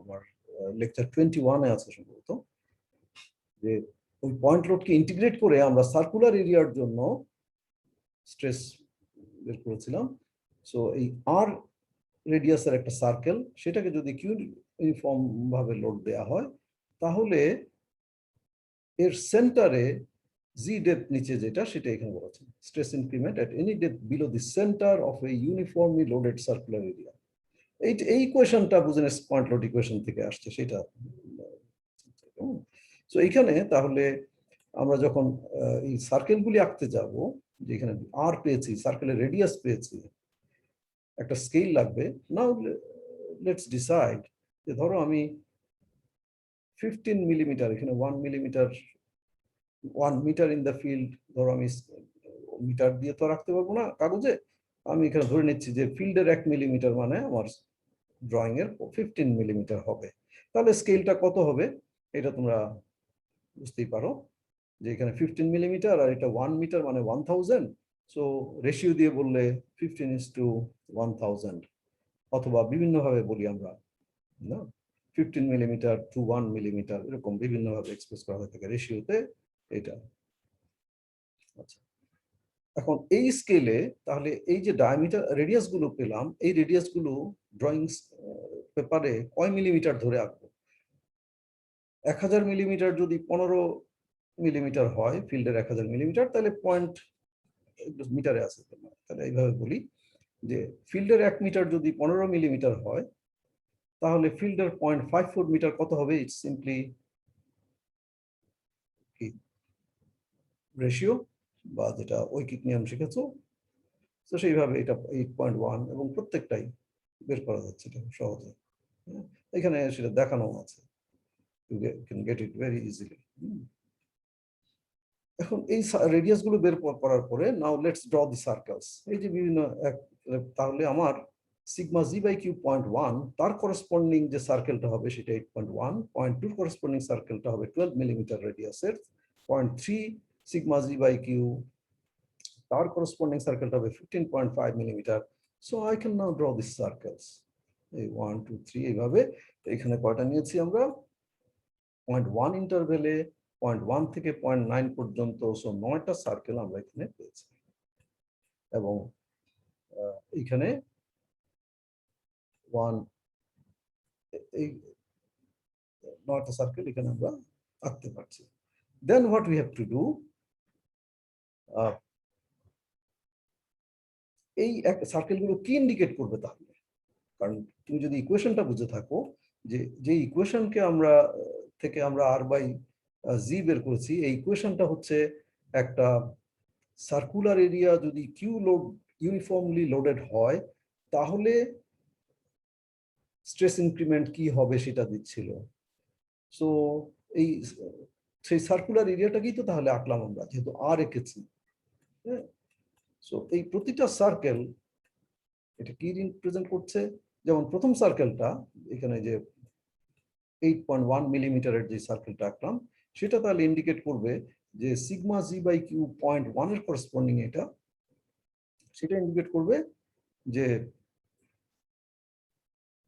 আমার লেকচার 21 এ আছে সম্ভবত, যে ওই পয়েন্ট লোডকে ইন্টিগ্রেট করে আমরা সার্কুলার এরিয়ার জন্য স্ট্রেস বের করেছিলাম। সো এই আর রেডিয়াসের একটা সার্কেল, সেটাকে যদি কিউ ইউনিফর্ম ভাবে লোড দেওয়া হয়, তাহলে এর সেন্টারে জি ডেপথ নিচে যেটা, সেটা এখানে বলা আছে stress increment at any depth below the centre of A uniformly loaded circular area. এই ইকুয়েশনটা বুঝেন পয়েন্ট লোড ইকুয়েশন থেকে আসছে সেটা। সো এইখানে তাহলে আমরা যখন এই সার্কেলগুলি আঁকতে যাব, যেখানে আর পেয়েছি, সার্কেলের রেডিয়াস পেয়েছি, একটা স্কেল লাগবে। নাও লেটস ডিসাইড যে ধরো আমি 15 মিলিমিটার, এখানে 1 millimetre, 1 metre in the field, ধরো আমি মিটার দিয়ে তো রাখতে পারবো না কাগজে, আমি এখানে ধরে নিচ্ছি যে ফিল্ডের 1 মিলিমিটার মানে আমার ড্রয়িং এর 15 মিলিমিটার হবে। তাহলে স্কেলটা কত হবে এটা তোমরা বুঝতেই পারো, যে এখানে 15 মিলিমিটার আর এটা 1 মিটার মানে 1000। সো রেশিও দিয়ে বললে 15:1000, অথবা বিভিন্ন ভাবে বলি আমরা না, 15 মিলিমিটার টু 1 মিলিমিটার, এরকম বিভিন্ন ভাবে এক্সপ্রেস করা হয়ে থাকে রেশিওতে এটা। আচ্ছা, এখন এই স্কেলে তাহলে এই যে ডায়ামিটার রেডিয়াস গুলো পেলাম, এই রেডিয়াস গুলো ড্রয়িং পেপারে কয় মিলিমিটার ধরে আঁকবো? 1000 মিলিমিটার যদি 15 মিলিমিটার হয়, ফিল্ডের 1000 মিলিমিটার, তাহলে পয়েন্ট মিটারে আছে। তাহলে এইভাবে বলি যে ফিল্ডের 1 মিটার যদি 15 মিলিমিটার হয়, তাহলে ফিল্ডের 0.54 মিটার কত হবে? ইটস সিম্পলি রেশিও, বা যেটা ঐকিক নিয়ম শিখেছো, তো সেইভাবে এটা 8.1, এবং প্রত্যেকটাই বের করা যাচ্ছে এটা সহজে। এখানে সেটা দেখানো আছে, you can get it very easily. এখন এই রেডিয়াস গুলো বের করার পরে now let's draw the circles. এই যে বিভিন্ন, তাহলে আমার সিগমা জি বাই কিউ 0.1, তার করসপন্ডিং যে সার্কেলটা হবে সেটা 8.1, 0.2 করসপন্ডিং সার্কেলটা হবে 12 মিলিমিটার রেডিয়াসের, 0.3 সিগমা জি বাই কিউ, তার করসপন্ডিং সার্কেলটা হবে 15.5 millimeter. So I can now draw this circles, এই 1 2 3 এইভাবে। এখানে কয়টা নিয়েছি আমরা? 0.1 ইন্টারভেলে 0.1 থেকে 0.9 পর্যন্ত, সো 9টা সার্কেল আমরা এখানে পেয়েছি। এবং এইখানে 9টা সার্কেল এখানে আমরা আঁকতে পারছি। Then what we have to do, এই সার্কেলগুলো কি ইন্ডিকেট করবে তাহলে? কারণ তুমি যদি ইকুয়েশনটা বুঝে থাকো, যে ইকুয়েশনকে আমরা থেকে আমরা আর বাই জি বের করেছি, এই ইকুয়েশনটা হচ্ছে একটা সার্কুলার এরিয়া যদি কিউ লোড ইউনিফর্মলি লোডেড হয়, তাহলে স্ট্রেস ইনক্রিমেন্ট কি হবে সেটা দিচ্ছিল। সো এই সেই সার্কুলার এরিয়াটাকেই তো তাহলে আঁকলাম আমরা, যেহেতু আর এঁকেছি। হ্যাঁ, সো এই প্রতিটা সার্কেল এটা কি রিপ্রেজেন্ট করছে? যেমন প্রথম সার্কেলটা এখানে যে 8.1 মিলিমিটারের যে সার্কেলটা আঁকলাম সেটা তাহলে ইন্ডিকেট করবে যে সিগমা জি বাই কিউ 0.1 এর করসপন্ডিং এটা, সেটা ইন্ডিকেট করবে যে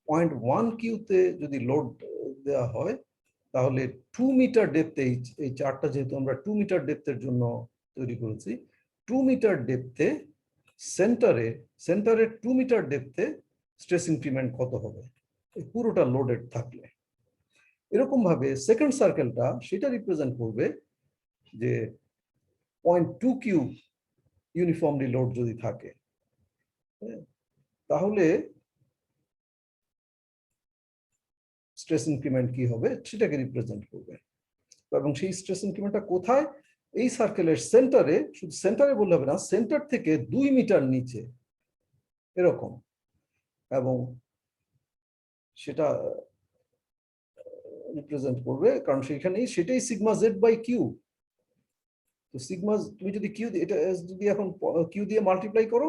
0.1 কিউতে যদি লোড দেওয়া হয় তাহলে 2 মিটার ডেপথে, এই চার্টটা যেহেতু আমরা 2 মিটার ডেপথের জন্য তৈরি করেছি, 2 মিটার ডেপথে সেন্টারে 2 মিটার ডেপথে স্ট্রেস ইনক্রিমেন্ট কত হবে এই পুরোটা লোডেড থাকলে। এরকম ভাবে সেকেন্ড সার্কেলটা সেটা রিপ্রেজেন্ট করবে যে 0.2 কিউ ইউনিফর্মলি লোড যদি থাকে তাহলে স্ট্রেস ইনক্রিমেন্ট কি হবে সেটাকে রিপ্রেজেন্ট করবে। এবং সেই স্ট্রেস ইনক্রিমেন্টটা কোথায়, এই সার্কেলের সেন্টারে, শুধু সেন্টারে বললে হবে না, সেন্টার থেকে 2 মিটার নিচে এরকম, এবং সেটা রিপ্রেজেন্ট করবে কারণ সেখানেই সেটাই সিগমা জেড বাই কিউ। তো সিগমা তুমি যদি কিউ এটা যদি এখন কিউ দিয়ে মাল্টিপ্লাই করো,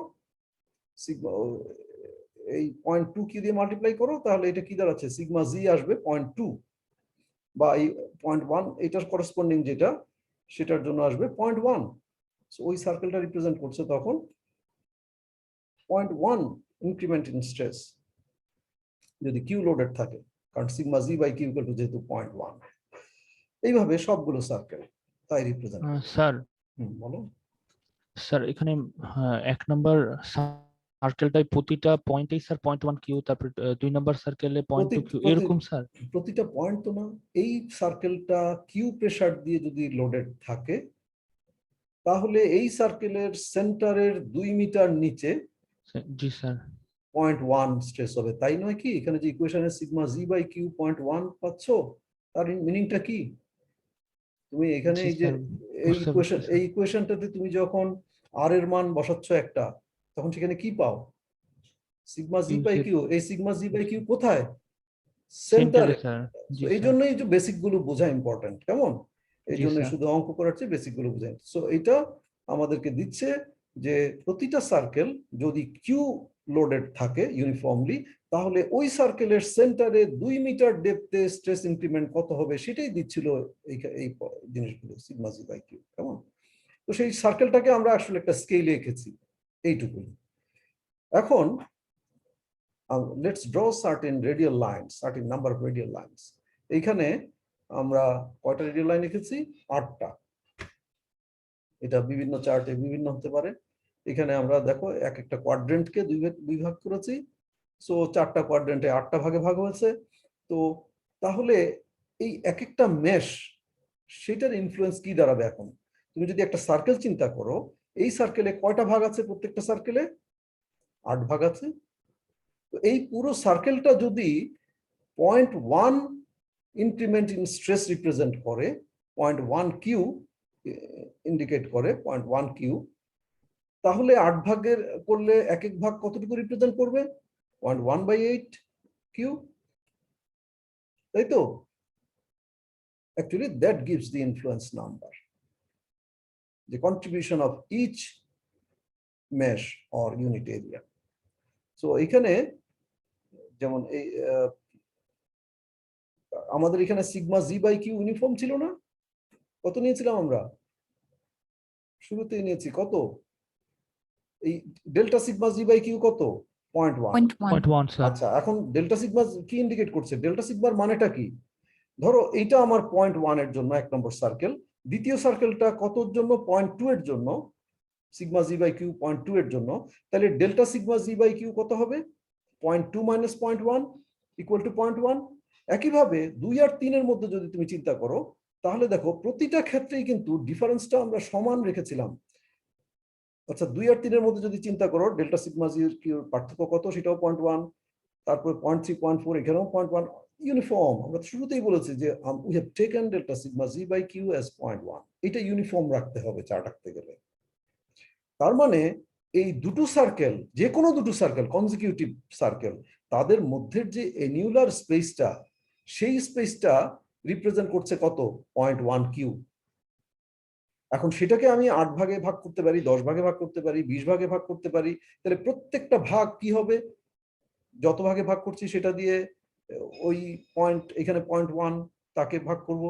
সিগমা এই 0.2 কিউ দিয়ে মাল্টিপ্লাই করো তাহলে এটা কি দাঁড়াচ্ছে, সিগমা জি আসবে 0.2 বা এই 0.1 এটার করসপন্ডিং যেটা সেটার জন্য আসবে 0.1। সো ওই সার্কেলটা রিপ্রেজেন্ট করছে তখন 0.1 ইনক্রিমেন্ট ইন স্ট্রেস যদি কিউ লোডেড থাকে, কারণ sigma G by q equal to যেহেতু 0.1। এইভাবে সবগুলো সার্কেল তাই রিপ্রেজেন্ট স্যার বলো। স্যার এখানে 1 নম্বর সার্কেলটাই প্রতিটা পয়েন্টেই স্যার 0.1 কিউ, তারপর 2 নম্বর সার্কেলে 0.2 কিউ এরকম স্যার? প্রতিটা পয়েন্ট তো না, এই সার্কেলটা কিউ প্রেসার দিয়ে যদি লোডেড থাকে তাহলে এই সার্কেলের সেন্টারের 2 মিটার নিচে জি স্যার 0.1 স্ট্রেস হবে, তাই নয় কি? এখানে যে ইকুয়েশনে সিগমা জি বাই কিউ 0.1 পাচ্ছো, তার মিনিংটা কি? তুমি এখানে এই যে এই ইকুয়েশনটাতে তুমি যখন আর এর মান বসাচ্ছ একটা, তখন সেখানে কি পাও? Sigma G by q. এই সিগমা জি বাই কিউ কোথায়? সেন্টারে। এই জন্যই যে বেসিক গুলো বোঝা ইম্পর্টেন্ট, কেমন? এই জন্য শুধু অঙ্ক করার চেয়ে বেসিক গুলো বোঝা। সো এটা আমাদেরকে দিচ্ছে যে প্রতিটা সার্কেল যদি কিউ লোডেড থাকে ইউনিফর্মলি, তাহলে ওই সার্কেলের সেন্টারে 2 মিটার ডেপথে স্ট্রেস ইনক্রিমেন্ট কত হবে সেটাই দিচ্ছিল এই জিনিসগুলো, সিগমা জি বাই কিউ, কেমন? তো সেই সার্কেলটাকে আমরা আসলে একটা স্কেলে এঁকেছি, এইটুকুই। এখন let's draw certain radial lines, certain number of radial lines. এইখানে আমরা কয়টা রেডিয়াল লাইন এঁকেছি? 8টা। এটা বিভিন্ন চার্টে বিভিন্ন হতে পারে। এখানে আমরা দেখো এক একটা কোয়াড্রেন্টকে দুই ভাগ করেছি। সো 4টা কোয়াড্রেন্টে 8টা ভাগে ভাগ হয়েছে। তো তাহলে এই এক একটা মেশ, সেটার ইনফ্লুয়েন্স কি দাঁড়াবে? এখন তুমি যদি একটা সার্কেল চিন্তা করো, এই সার্কেলে কয়টা ভাগ আছে? প্রত্যেকটা সার্কেলে 8 ভাগ আছে। তো এই পুরো সার্কেলটা যদি 0.1 ইনক্রিমেন্ট ইন স্ট্রেস রিপ্রেজেন্ট করে, 0.1 কিউ ইন্ডিকেট করে, 0.1 কিউ, তাহলে 8 ভাগের করলে এক এক ভাগ কতটুকু রিপ্রেজেন্ট করবে? 0.1/8 কিউ, তাই তো? Actually that gives the influence number, the contribution of each mesh or unit area. So এখানে যেমন এই আমাদের এখানে sigma G by q uniform ছিল না? কত নিয়েছিলাম আমরা? শুরুতেই নিয়েছি কত? এই delta sigma G by Q কত? 0.1। আচ্ছা, এখন ডেল্টা সিগমা কি ইন্ডিকেট করছে? ডেল্টা সিগমার মানেটা কি? ধরো এইটা আমার 0.1 এর জন্য 1 নম্বর সার্কেল, দ্বিতীয় সার্কেলটা কতর জন্য? 0.2 এর জন্য, সিগমা জি বাই কিউ 0.2 এর জন্য। তাহলে delta sigma G by Q কত হবে? 0.2 মাইনাস 0.1 ইকুয়াল টু 0.1। একইভাবে 2 আর 3 এর মধ্যে যদি তুমি চিন্তা করো, তাহলে দেখো প্রতিটা ক্ষেত্রেই কিন্তু ডিফারেন্সটা আমরা সমান রেখেছিলাম। আচ্ছা, 2 আর 3 এর মধ্যে যদি চিন্তা করো, ডেল্টা সিগমা জি কিউ পার্থক্য কত? সেটাও 0.1। তারপর 0.3, 0.4, এখানেও 0.1, ইউনিফর্ম। আমরা শুরুতেই বলেছি যে we have taken delta sigma G by q as 0.1। এটা ইউনিফর্ম রাখতে হবে চার্ট আঁকতে গেলে। তার মানে এই দুটো সার্কেল, যে কোনো দুটো সার্কেল, কনজিকিউটিভ সার্কেল, তাদের মধ্যের যে অ্যানিউলার স্পেসটা, সেই স্পেসটা রিপ্রেজেন্ট করছে কত? 0.1 কিউ। এখন সেটাকে আমি 8 ভাগে ভাগ করতে পারি, 10 ভাগে ভাগ করতে পারি, 20 ভাগে ভাগ করতে পারি। তাহলে প্রত্যেকটা ভাগ কি হবে? যত ভাগে ভাগ করছি সেটা দিয়ে ওই পয়েন্ট এখানে 0.1 তাকে ভাগ করব।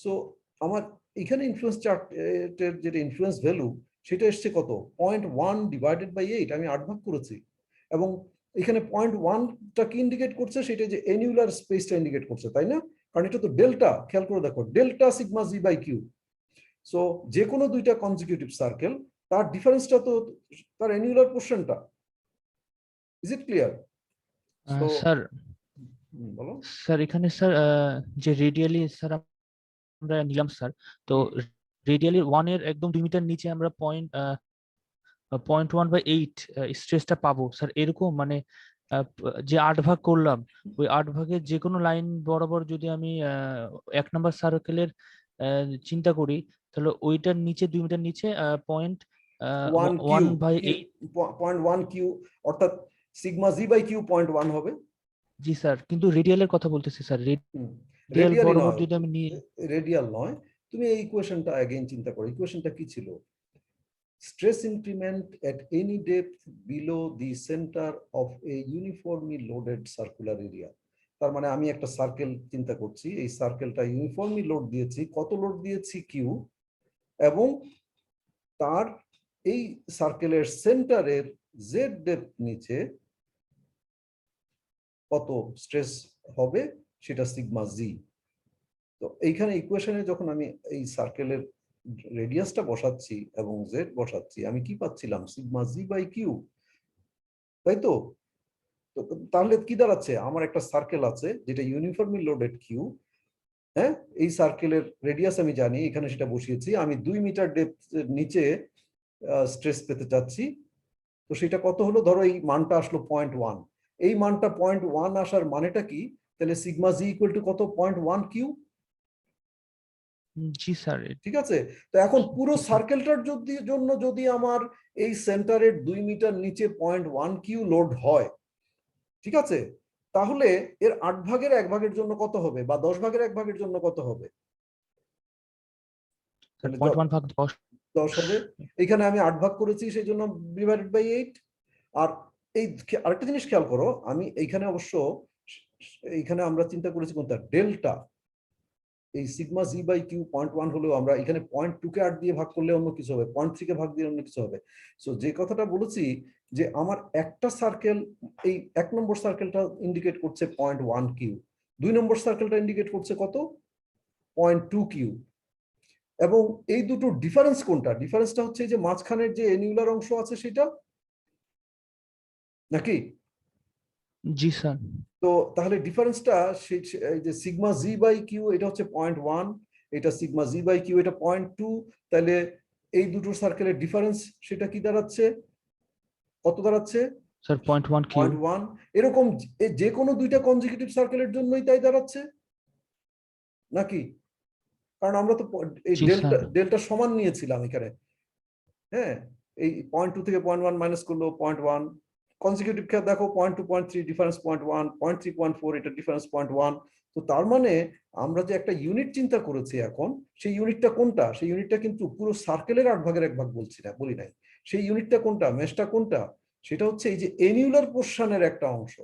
সো আমার এখানে ইনফ্লুয়েন্স চার্টের যেটা ইনফ্লুয়েন্স ভ্যালু সেটা এসছে কত 0.1 ডিভাইডেড বাই 8, আমি 8 ভাগ করেছি। এবং এখানে 0.1টা কি ইন্ডিকেট করছে, সেটা যে অ্যানুলার স্পেসটা ইন্ডিকেট করছে, তাই না? কারণ এটা তো ডেল্টা, খেয়াল করে দেখো delta sigma G by Q. So যে কোনো দুইটা কনজিকিউটিভ সার্কেল তার ডিফারেন্সটা তো তার অ্যানুলার পোর্শনটা। Is it clear? স্যার বলো। স্যার এখানে স্যার যে রেডিয়ালি স্যার আমরা নিলাম স্যার, তো রেডিয়ালি 1 এর একদম 2 মিটার নিচে আমরা 0.1/8 স্ট্রেসটা পাবো স্যার, এরকম মানে যে 8 ভাগ করলাম ওই 8 ভাগের যে কোনো লাইন বরাবর যদি আমি 1 নম্বর সার্কেলের চিন্তা করি, তাহলে ওইটার নিচে 2 মিটার নিচে 0.1/8। 0.1 কিউ অর্থাৎ সিগমা জি বাই কিউ 0.1 হবে। জি স্যার, কিন্তু রেডিয়ালের কথা বলতেছি স্যার, রেডিয়াল রেডিয়ালি বরাবর নয়, যদি আমি নিয়ে রেডিয়াল নয়। তুমি এই ইকুয়েশনটা अगेन চিন্তা করো, ইকুয়েশনটা কি ছিল? Stress increment at any depth below the center of a uniformly loaded circular area. তার মানে আমি একটা সার্কেল চিন্তা করছি, এই সার্কেলটা ইউনিফর্মলি লোড দিয়েছি, কত লোড দিয়েছি কিউ, এবং তার এই সার্কেলের সেন্টারের জেড ডেপথ নিচে কত স্ট্রেস হবে সেটা সিগমা জি। তো এইখানে ইকুয়েশনে যখন আমি এই সার্কেলের রেডিয়াসটা বসাচ্ছি এবং জেড বসাচ্ছি, আমি কি পাচ্ছিলাম? সিগমা জি বাই কিউ, তাই তো? তাহলে কি দাঁড়াচ্ছে? আমার একটা সার্কেল আছে যেটা ইউনিফর্মলি লোডেড কিউ, হ্যাঁ, এই সার্কেলের রেডিয়াস আমি জানি, এখানে সেটা বসিয়েছি। আমি 2 মিটার ডেপথ নিচে স্ট্রেস পেতে চাচ্ছি, তো সেটা কত হলো? ধরো এই মানটা আসলো 0.1। এই মানটা 0.1 আসার মানেটা কি? তাহলে সিগমা জি ইকুয়াল টু কত? 0.1 কিউ। জি স্যার। ঠিক আছে, তো এখন পুরো সার্কেলটার জন্য যদি আমার এই সেন্টারের 2 মিটার নিচে 0.1 কিউ লোড হয়, ঠিক আছে, তাহলে এর 8 ভাগের 1 ভাগের জন্য কত হবে, বা 10 ভাগের 1 ভাগের জন্য কত হবে? 0.1 ভাগ 10 হবে। এখানে আমি 8 ভাগ করেছি, সেই জন্য ডিভাইডেড বাই 8। আর এই আরেকটা জিনিস খেয়াল করো, আমি এইখানে অবশ্য এইখানে আমরা চিন্তা করেছি কোনটা? ডেল্টা। এই সিগমা জি বাই কিউ 0.1 হলেও আমরা এখানে 0.2 কে 8 দিয়ে ভাগ করলে অন্য কিছু হবে, 0.3 কে ভাগ দিয়ে অন্য কিছু হবে। সো যে কথাটা বলেছি যে আমার একটা সার্কেল, এই 1 নম্বর সার্কেলটা ইন্ডিকেট করছে 0.1 কিউ, 2 নম্বর সার্কেলটা ইন্ডিকেট করছে কত? 0.2 কিউ। এবং এই দুটো ডিফারেন্স কোনটা? ডিফারেন্সটা হচ্ছে যে মাঝখানের যে অ্যানুলার অংশ আছে সেটা, নাকি? জি স্যার। তো তাহলে ডিফারেন্সটা এই যে সিগমা জি বাই কিউ এটা হচ্ছে 0.1, এটা সিগমা জি বাই কিউ এটা 0.2, তাহলে এই দুটো সার্কেলের ডিফারেন্স সেটা কি দাঁড়াচ্ছে? কত দাঁড়াচ্ছে? Sir 0.1 Q. 0.1। এরকম যে কোনো দুইটা কনজিকিউটিভ সার্কেলের জন্যই তাই দাঁড়াচ্ছে, নাকি? কারণ আমরা তো এই ডেল্টা সমান নিয়েছিলাম এখানে, হ্যাঁ, এই 0.2 থেকে 0.1 মাইনাস করলো 0.1। কনজিকিউটিভ কে দেখো 0.2 0.3 ডিফারেন্স 0.1, 0.3 0.4 এটা ডিফারেন্স 0.1। তো তার মানে আমরা যে একটা ইউনিট চিন্তা করেছি এখন, সেই ইউনিটটা কোনটা? সেই ইউনিটটা কিন্তু পুরো সার্কেলের 8 ভাগের 1 ভাগ বলি নাই। সেই ইউনিটটা কোনটা? মেশটা কোনটা? সেটা হচ্ছে এই যে অ্যানুলার পোরশনের একটা অংশ।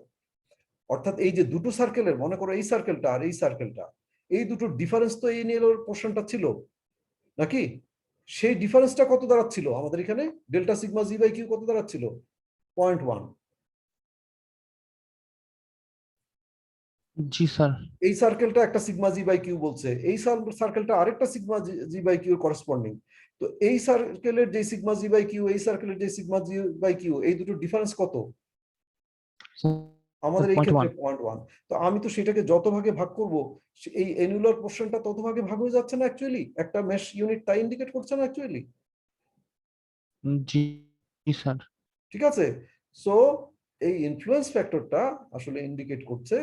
অর্থাৎ এই যে দুটো সার্কেলের, মনে করো এই সার্কেলটা আর এই সার্কেলটা, এই দুটো ডিফারেন্স তো অ্যানুলার পোরশনটা ছিল, নাকি? সেই ডিফারেন্সটা কত দাঁড়াচ্ছিল আমাদের এখানে? Delta sigma G by Q কত দাঁড়াচ্ছিল? 0.1। জি স্যার। এই সার্কেলটা একটা সিগমা জি বাই কিউ বলছে, এই সার্কেলটা আরেকটা sigma G by Q corresponding. তো এই সার্কেলের যে সিগমা জি বাই কিউ, এই সার্কেলের যে সিগমা জি বাই কিউ, এই দুটো ডিফারেন্স কত আমাদের এই ক্ষেত্রে? 0.1। তো আমি তো সেটাকে যত ভাগে ভাগ করব, এই অ্যানুলার পোরশনটা তত ভাগে ভাগ হয়ে যাচ্ছে না অ্যাকচুয়ালি? একটা মেশ ইউনিট তাই ইন্ডিকেট করছে না অ্যাকচুয়ালি? জি স্যার। ঠিক আছে, সো এই ইনফ্লুয়েন্স ফ্যাক্টরটা আসলে ইন্ডিকেট করছে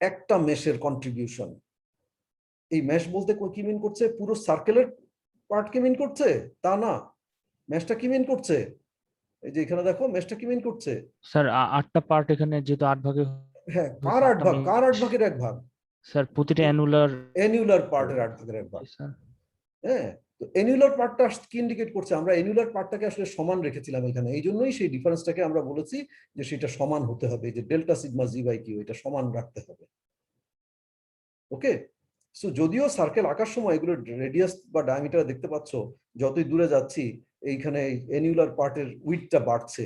একটা মেশের কন্ট্রিবিউশন। এই মেশ বলতে কি মিন করছে? পুরো সার্কেলের পার্ট কি মিন করছে? তা না, মেশটা কি মিন করছে? এই যে এখানে দেখো মেশটা কি মিন করছে? স্যার 8টা পার্ট এখানে যেহেতু 8 ভাগে হ্যাঁ, কার 8 ভাগ? কার 8 ভাগের 1 ভাগ? স্যার প্রতিটা অ্যানুলার অ্যানুলার পার্টের 8 ভাগের 1 ভাগ। স্যার। হ্যাঁ, তো তো অ্যানুলার পার্টটা কি ইন্ডিকেট করছে? আমরা অ্যানুলার পার্টটাকে আসলে সমান রেখেছিলাম এখানে, এই জন্যই সেই ডিফারেন্সটাকে আমরা বলেছি যে সেটা সমান হতে হবে, যে delta sigma G by Q এটা সমান রাখতে হবে। ওকে, সো যদিও সার্কেল আঁকার সময় এগুলো রেডিয়াস বা ডায়ামিটার দেখতে পাচ্ছ, যতই দূরে যাচ্ছি এইখানে অ্যানুলার পার্টের উইডথটা বাড়ছে,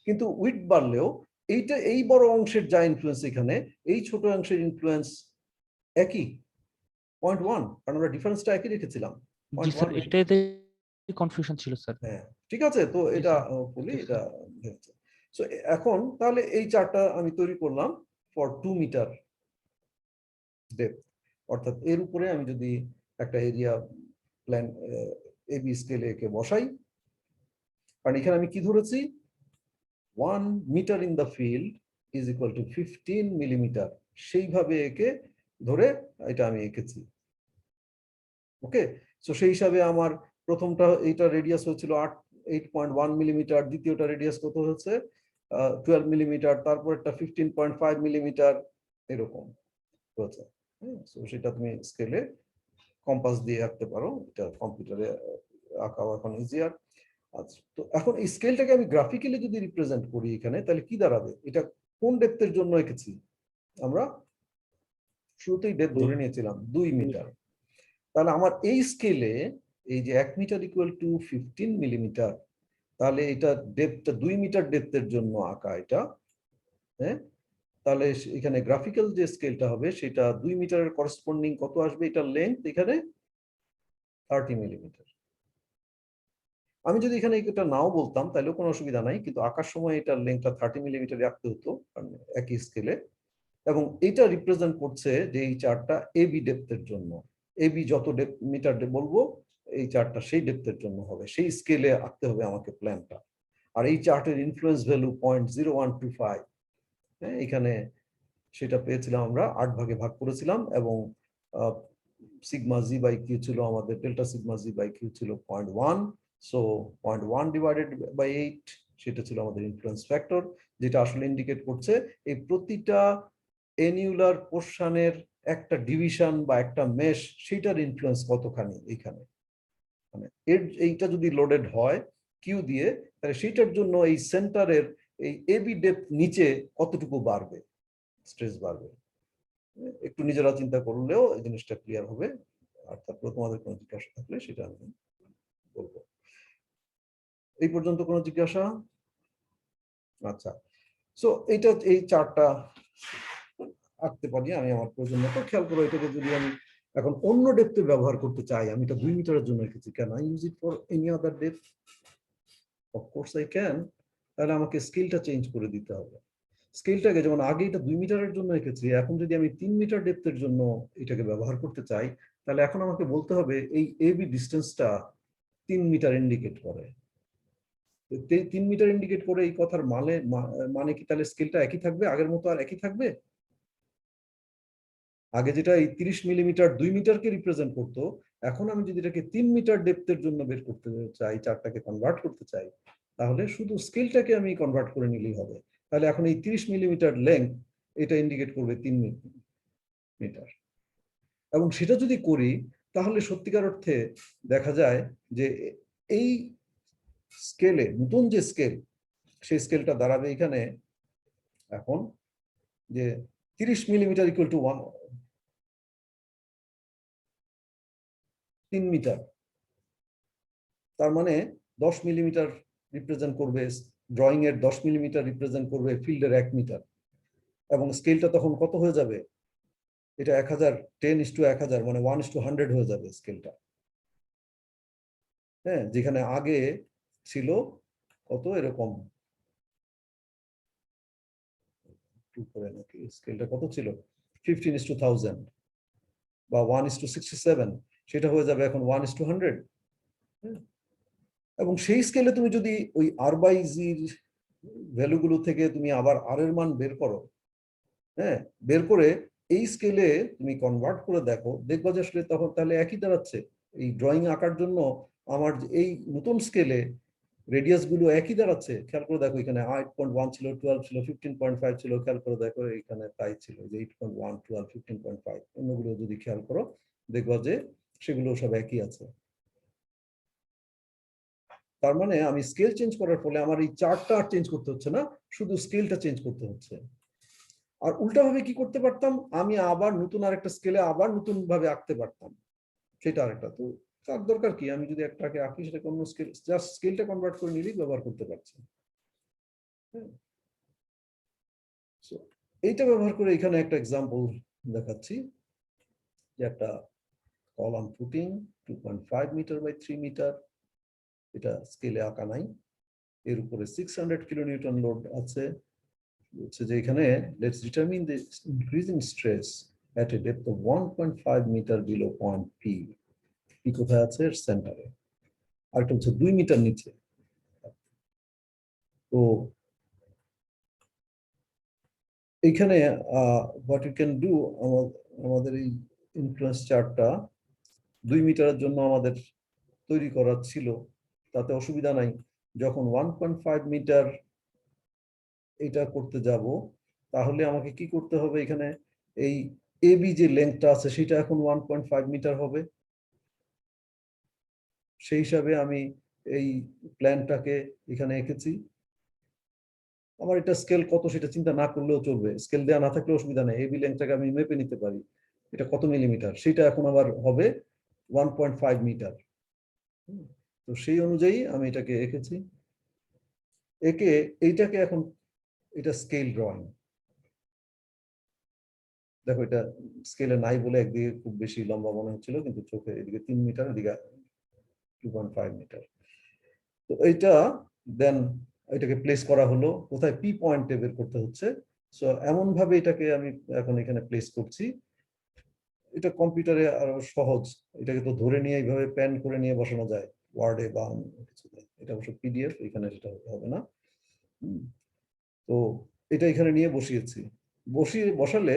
কিন্তু উইডথ বাড়লেও এইটা এই বড় অংশের যা ইনফ্লুয়েন্স এখানে, এই ছোট অংশের ইনফ্লুয়েন্স একই 0.1, কারণ আমরা ডিফারেন্সটা একই রেখেছিলাম। জি স্যার, 0.1 এটাতে কনফিউশন ছিল স্যার। হ্যাঁ ঠিক আছে, তো জি এটা স্যার। বলি Okay, এটা হয়েছে। সো এখন তাহলে এই চার্টটা আমি তৈরি করলাম ফর 2 মিটার ডেপথ, অর্থাৎ এর উপরে আমি যদি একটা এরিয়া প্ল্যান এবি স্কেলে একে বসাই, কারণ এখানে আমি কি ধরেছি 1 metre in the field is equal to 15 millimetre, সেইভাবে একে ধরে এটা আমি এঁকেছি। ওকে, সো সেই হিসাবে আমার প্রথমটা এইটা রেডিয়াস হয়েছিল 8.1 মিলিমিটার, দ্বিতীয়টা রেডিয়াস কত হচ্ছে 12 মিলিমিটার, তারপর একটা 15.5 মিলিমিটার, এরকম হয়েছে। সো সেটা তুমি স্কেলে কম্পাস দিয়ে আঁকতে পারো, এটা কম্পিউটারে আঁকাও এখন ইজিয়ার। আচ্ছা, তো এখন এই স্কেলটাকে আমি গ্রাফিক্যালি যদি রিপ্রেজেন্ট করি এখানে, তাহলে কি দাঁড়াবে? এটা কোন ডেপথের জন্য এঁকেছি? আমরা শুরুতেই ডেপথ ধরে নিয়েছিলাম 2 মিটার। তাহলে আমার এই স্কেলে এই যে 1 মিটার ইকুয়াল টু 15 মিলিমিটার, তাহলে এটা ডেপথটা 2 মিটার ডেপথের জন্য আঁকা এটা। হ্যাঁ, তাহলে এখানে গ্রাফিক্যাল যে স্কেলটা হবে সেটা 2 মিটারের করেসপন্ডিং কত আসবে? এটার লেন্থ এখানে 30 মিলিমিটার। আমি যদি এখানে এটা নাও বলতাম তাহলেও কোনো অসুবিধা নাই, কিন্তু আঁকার সময় এটার লেন্থটা 30 মিলিমিটার রাখতে হতো একই স্কেলে। এবং এটা রিপ্রেজেন্ট করছে যে এই চার্টটা এবি ডেপথের জন্য, এবি যত মিটার বলবো এই চার্টটা সেই ডেপথের জন্য হবে, সেই স্কেলে আঁকতে হবে আমাকে প্ল্যানটা। আর এই চার্টের ইনফ্লুয়েন্স ভ্যালু 0.0125। হ্যাঁ, এখানে সেটা পেয়েছিলাম আমরা 8 ভাগে ভাগ করেছিলাম, এবং সিগমা জি বাই কিউ ছিল আমাদের, delta sigma G by Q ছিল 0.1, সো 0.1 ডিভাইডেড বাই 8 সেটা ছিল আমাদের ইনফ্লুয়েন্স ফ্যাক্টর, যেটা আসলে ইন্ডিকেট করছে এই প্রতিটা অ্যানিউলার পোরশনের একটা ডিভিশন বা একটা মেশ, সেটার ইনফ্লুয়েন্স কতখানি এখানে, মানে এইটা যদি লোডেড হয় কিউ দিয়ে, তাহলে সেটার জন্য এই সেন্টারের এই এবি ডেপথ নিচে কতটুকু বাড়বে, স্ট্রেস বাড়বে। একটু নিজেরা চিন্তা করলেও এই জিনিসটা ক্লিয়ার হবে। আর তারপরে তোমাদের কোনো জিজ্ঞাসা থাকলে সেটা আমি বলবো। এই পর্যন্ত কোনো জিজ্ঞাসা? আচ্ছা, সো এইটা এই চার্টটা আঁকতে পারি আমি আমার প্রয়োজন মতো। খেয়াল করো, এটাকে যদি আমি এখন অন্য ডেপথে ব্যবহার করতে চাই, আমি এটা 2 মিটারের জন্য রেখেছি, can I use it for any other depth? Of course I can. তাহলে আমাকে স্কেলটা চেঞ্জ করে দিতে হবে। স্কেলটাকে যেমন আগে এটা 2 মিটারের জন্য রেখেছি, এখন যদি আমি 3 মিটার ডেপথের জন্য এটাকে ব্যবহার করতে চাই, তাহলে এখন আমাকে বলতে হবে এই এবি ডিস্টেন্সটা 3 মিটার ইন্ডিকেট করে। 3 মিটার ইন্ডিকেট করে এই কথার মানে কি তাহলে স্কেলটা একই থাকবে, আগের মতো আর একই থাকবে? আগে যেটা এই 30 মিলিমিটার 2 মিটারকে রিপ্রেজেন্ট করতো, এখন আমি যদি এটাকে 3 মিটার ডেপথের জন্য বের করতে চাই, চার্টটাকে কনভার্ট করতে চাই, তাহলে শুধু স্কেলটাকে আমি কনভার্ট করে নিলেই হবে। তাহলে এখন এই 30 মিলিমিটার লেন্থ এটা ইন্ডিকেট করবে 3 মিটার। এবং সেটা যদি করি তাহলে সত্যিকার অর্থে দেখা যায় যে এই স্কেলে, নতুন যে স্কেল, সেই স্কেলটা দাঁড়াবে এখানে এখন যে 30 মিলিমিটার ইকুয়াল টু 3 মিটার। তার মানে 10 মিলিমিটার রিপ্রেজেন্ট করবে, ড্রয়িং এর 10 মিলিমিটার রিপ্রেজেন্ট করবে ফিল্ডের 1 মিটার, এবং স্কেলটা তখন কত হয়ে যাবে? এটা 1000, 10:1000, মানে 1:100 হয়ে যাবে স্কেলটা। হ্যাঁ, যেখানে আগে ছিল কত এরকম নাকি স্কেলটা কত ছিল 15:1000 বা 1:67, সেটা হয়ে যাবে এখন 1:100। এবং সেই স্কেলে তুমি যদি ওই আর বাই জির ভ্যালুগুলো থেকে তুমি আবার আর এর মান বের করো, হ্যাঁ, বের করে এই স্কেলে তুমি কনভার্ট করে দেখো, দেখবা যে আসলে তখন তাহলে একই দাঁড়াচ্ছে। এই ড্রয়িং আঁকার জন্য আমার এই নতুন স্কেলে রেডিয়াস গুলো একই দাঁড়াচ্ছে। খেয়াল করে দেখো, এখানে 8.1 ছিল, 12 ছিল, 15.5 ছিল, খেয়াল করে দেখো এখানে তাই ছিল যে 8.1, 12, 15.5, অন্যগুলো যদি খেয়াল করো দেখবা যে সেগুলো সব একই আছে। তার মানে আমি স্কেল চেঞ্জ করার ফলে আমার এই চার্টটা আর চেঞ্জ করতে হচ্ছে না, শুধু স্কেলটা চেঞ্জ করতে হচ্ছে। আর উল্টাভাবে কি করতে পারতাম, আমি আবার নতুন আরেকটা স্কেলে আবার নতুন ভাবে আঁকতে পারতাম, সেটা আরেকটা। তো তার দরকার কি, আমি যদি একটাকে আঁকি সেটাকে অন্য স্কেল, জাস্ট স্কেলটা কনভার্ট করে নিলেই ব্যবহার করতে পারছি। So, এইটা ব্যবহার করে এখানে একটা এক্সাম্পল দেখাচ্ছি, যে একটা column footing 2.5 metre by 3 metre, এটা স্কেলে আঁকা নাই, এর উপরে 600 কিলোনিউটন লোড আছে। হচ্ছে যে এখানে let's determine the increasing stress at a depth of 1.5 metre below point P. P কোথায় আছে, সেন্টারে। আর এটা হচ্ছে 2 মিটার নিচে। তো এইখানে হোয়াট ইউ ক্যান ডু, আমাদের এই ইনফ্লুয়েন্স চার্টটা 2 মিটারের জন্য আমাদের তৈরি করা ছিল, তাতে অসুবিধা নাই। যখন 1.5 মিটার এটা করতে যাব, তাহলে আমাকে কি করতে হবে, এখানে এই এবি যে লেন্থটা আছে সেটা এখন 1.5 মিটার হবে। সেই হিসাবে আমি এই প্ল্যানটাকে এখানে এঁকেছি। আমার এটা স্কেল কত সেটা চিন্তা না করলেও চলবে, স্কেল দেওয়া না থাকলে অসুবিধা নেই, এবি লেন্থটাকে আমি মেপে নিতে পারি, এটা কত মিলিমিটার, সেটা এখন আবার হবে 1.5 মিটার। তো সেই অনুযায়ী আমি এটাকে এঁকেছি। একে এইটাকে এখন, এটা স্কেল ড্রয়িং, দেখো এটা স্কেলে নাই বলে একদিকে খুব বেশি লম্বা মনে হচ্ছিল, কিন্তু চোখে এদিকে 3 মিটার, এদিকে 2.5 মিটার। তো এইটা দেন এটাকে প্লেস করা হলো, কোথায় পি পয়েন্টে বের করতে হচ্ছে। সো এমন ভাবে এটাকে আমি এখন এখানে প্লেস করছি, এটা কম্পিউটারে আরো সহজ, এটাকে তো ধরে নিয়ে এইভাবে প্যান করে নিয়ে বসানো যায় ওয়ার্ডে বা কিছুতে, এটা অবশ্য পিডিএফ, এখানে সেটা হবে না। তো এটা এখানে নিয়ে বসিয়েছি, বসালে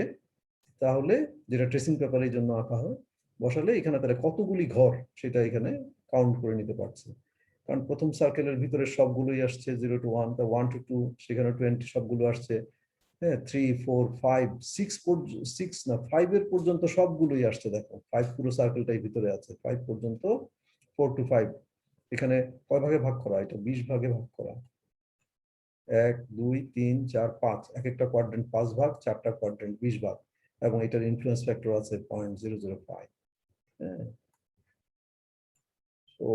তাহলে, যেটা ট্রেসিং পেপারের জন্য আঁকা হয়, বসালে এখানে তাহলে কতগুলি ঘর সেটা এখানে কাউন্ট করে নিতে পারছে। কারণ প্রথম সার্কেলের ভিতরে সবগুলোই আসছে 0 to 1, তা 1 to 2 সেখানে 20 সবগুলো আসছে, হ্যাঁ 3 4 5 6 না 5 এর পর্যন্ত সবগুলোই আসছে। দেখো 5 পুরো সার্কেলটাই ভিতরে আছে, 5 পর্যন্ত 4 to 5 এখানে কয় ভাগে ভাগ করা, এটা 20 ভাগে ভাগ করা, 1 2 3 4 5, এক একটা কোয়াড্রেন্ট 5 ভাগ, 4টা কোয়াড্রেন্ট 20 ভাগ, এবং এটার ইনফ্লুয়েন্স ফ্যাক্টর আছে 0.005। হ্যাঁ, তো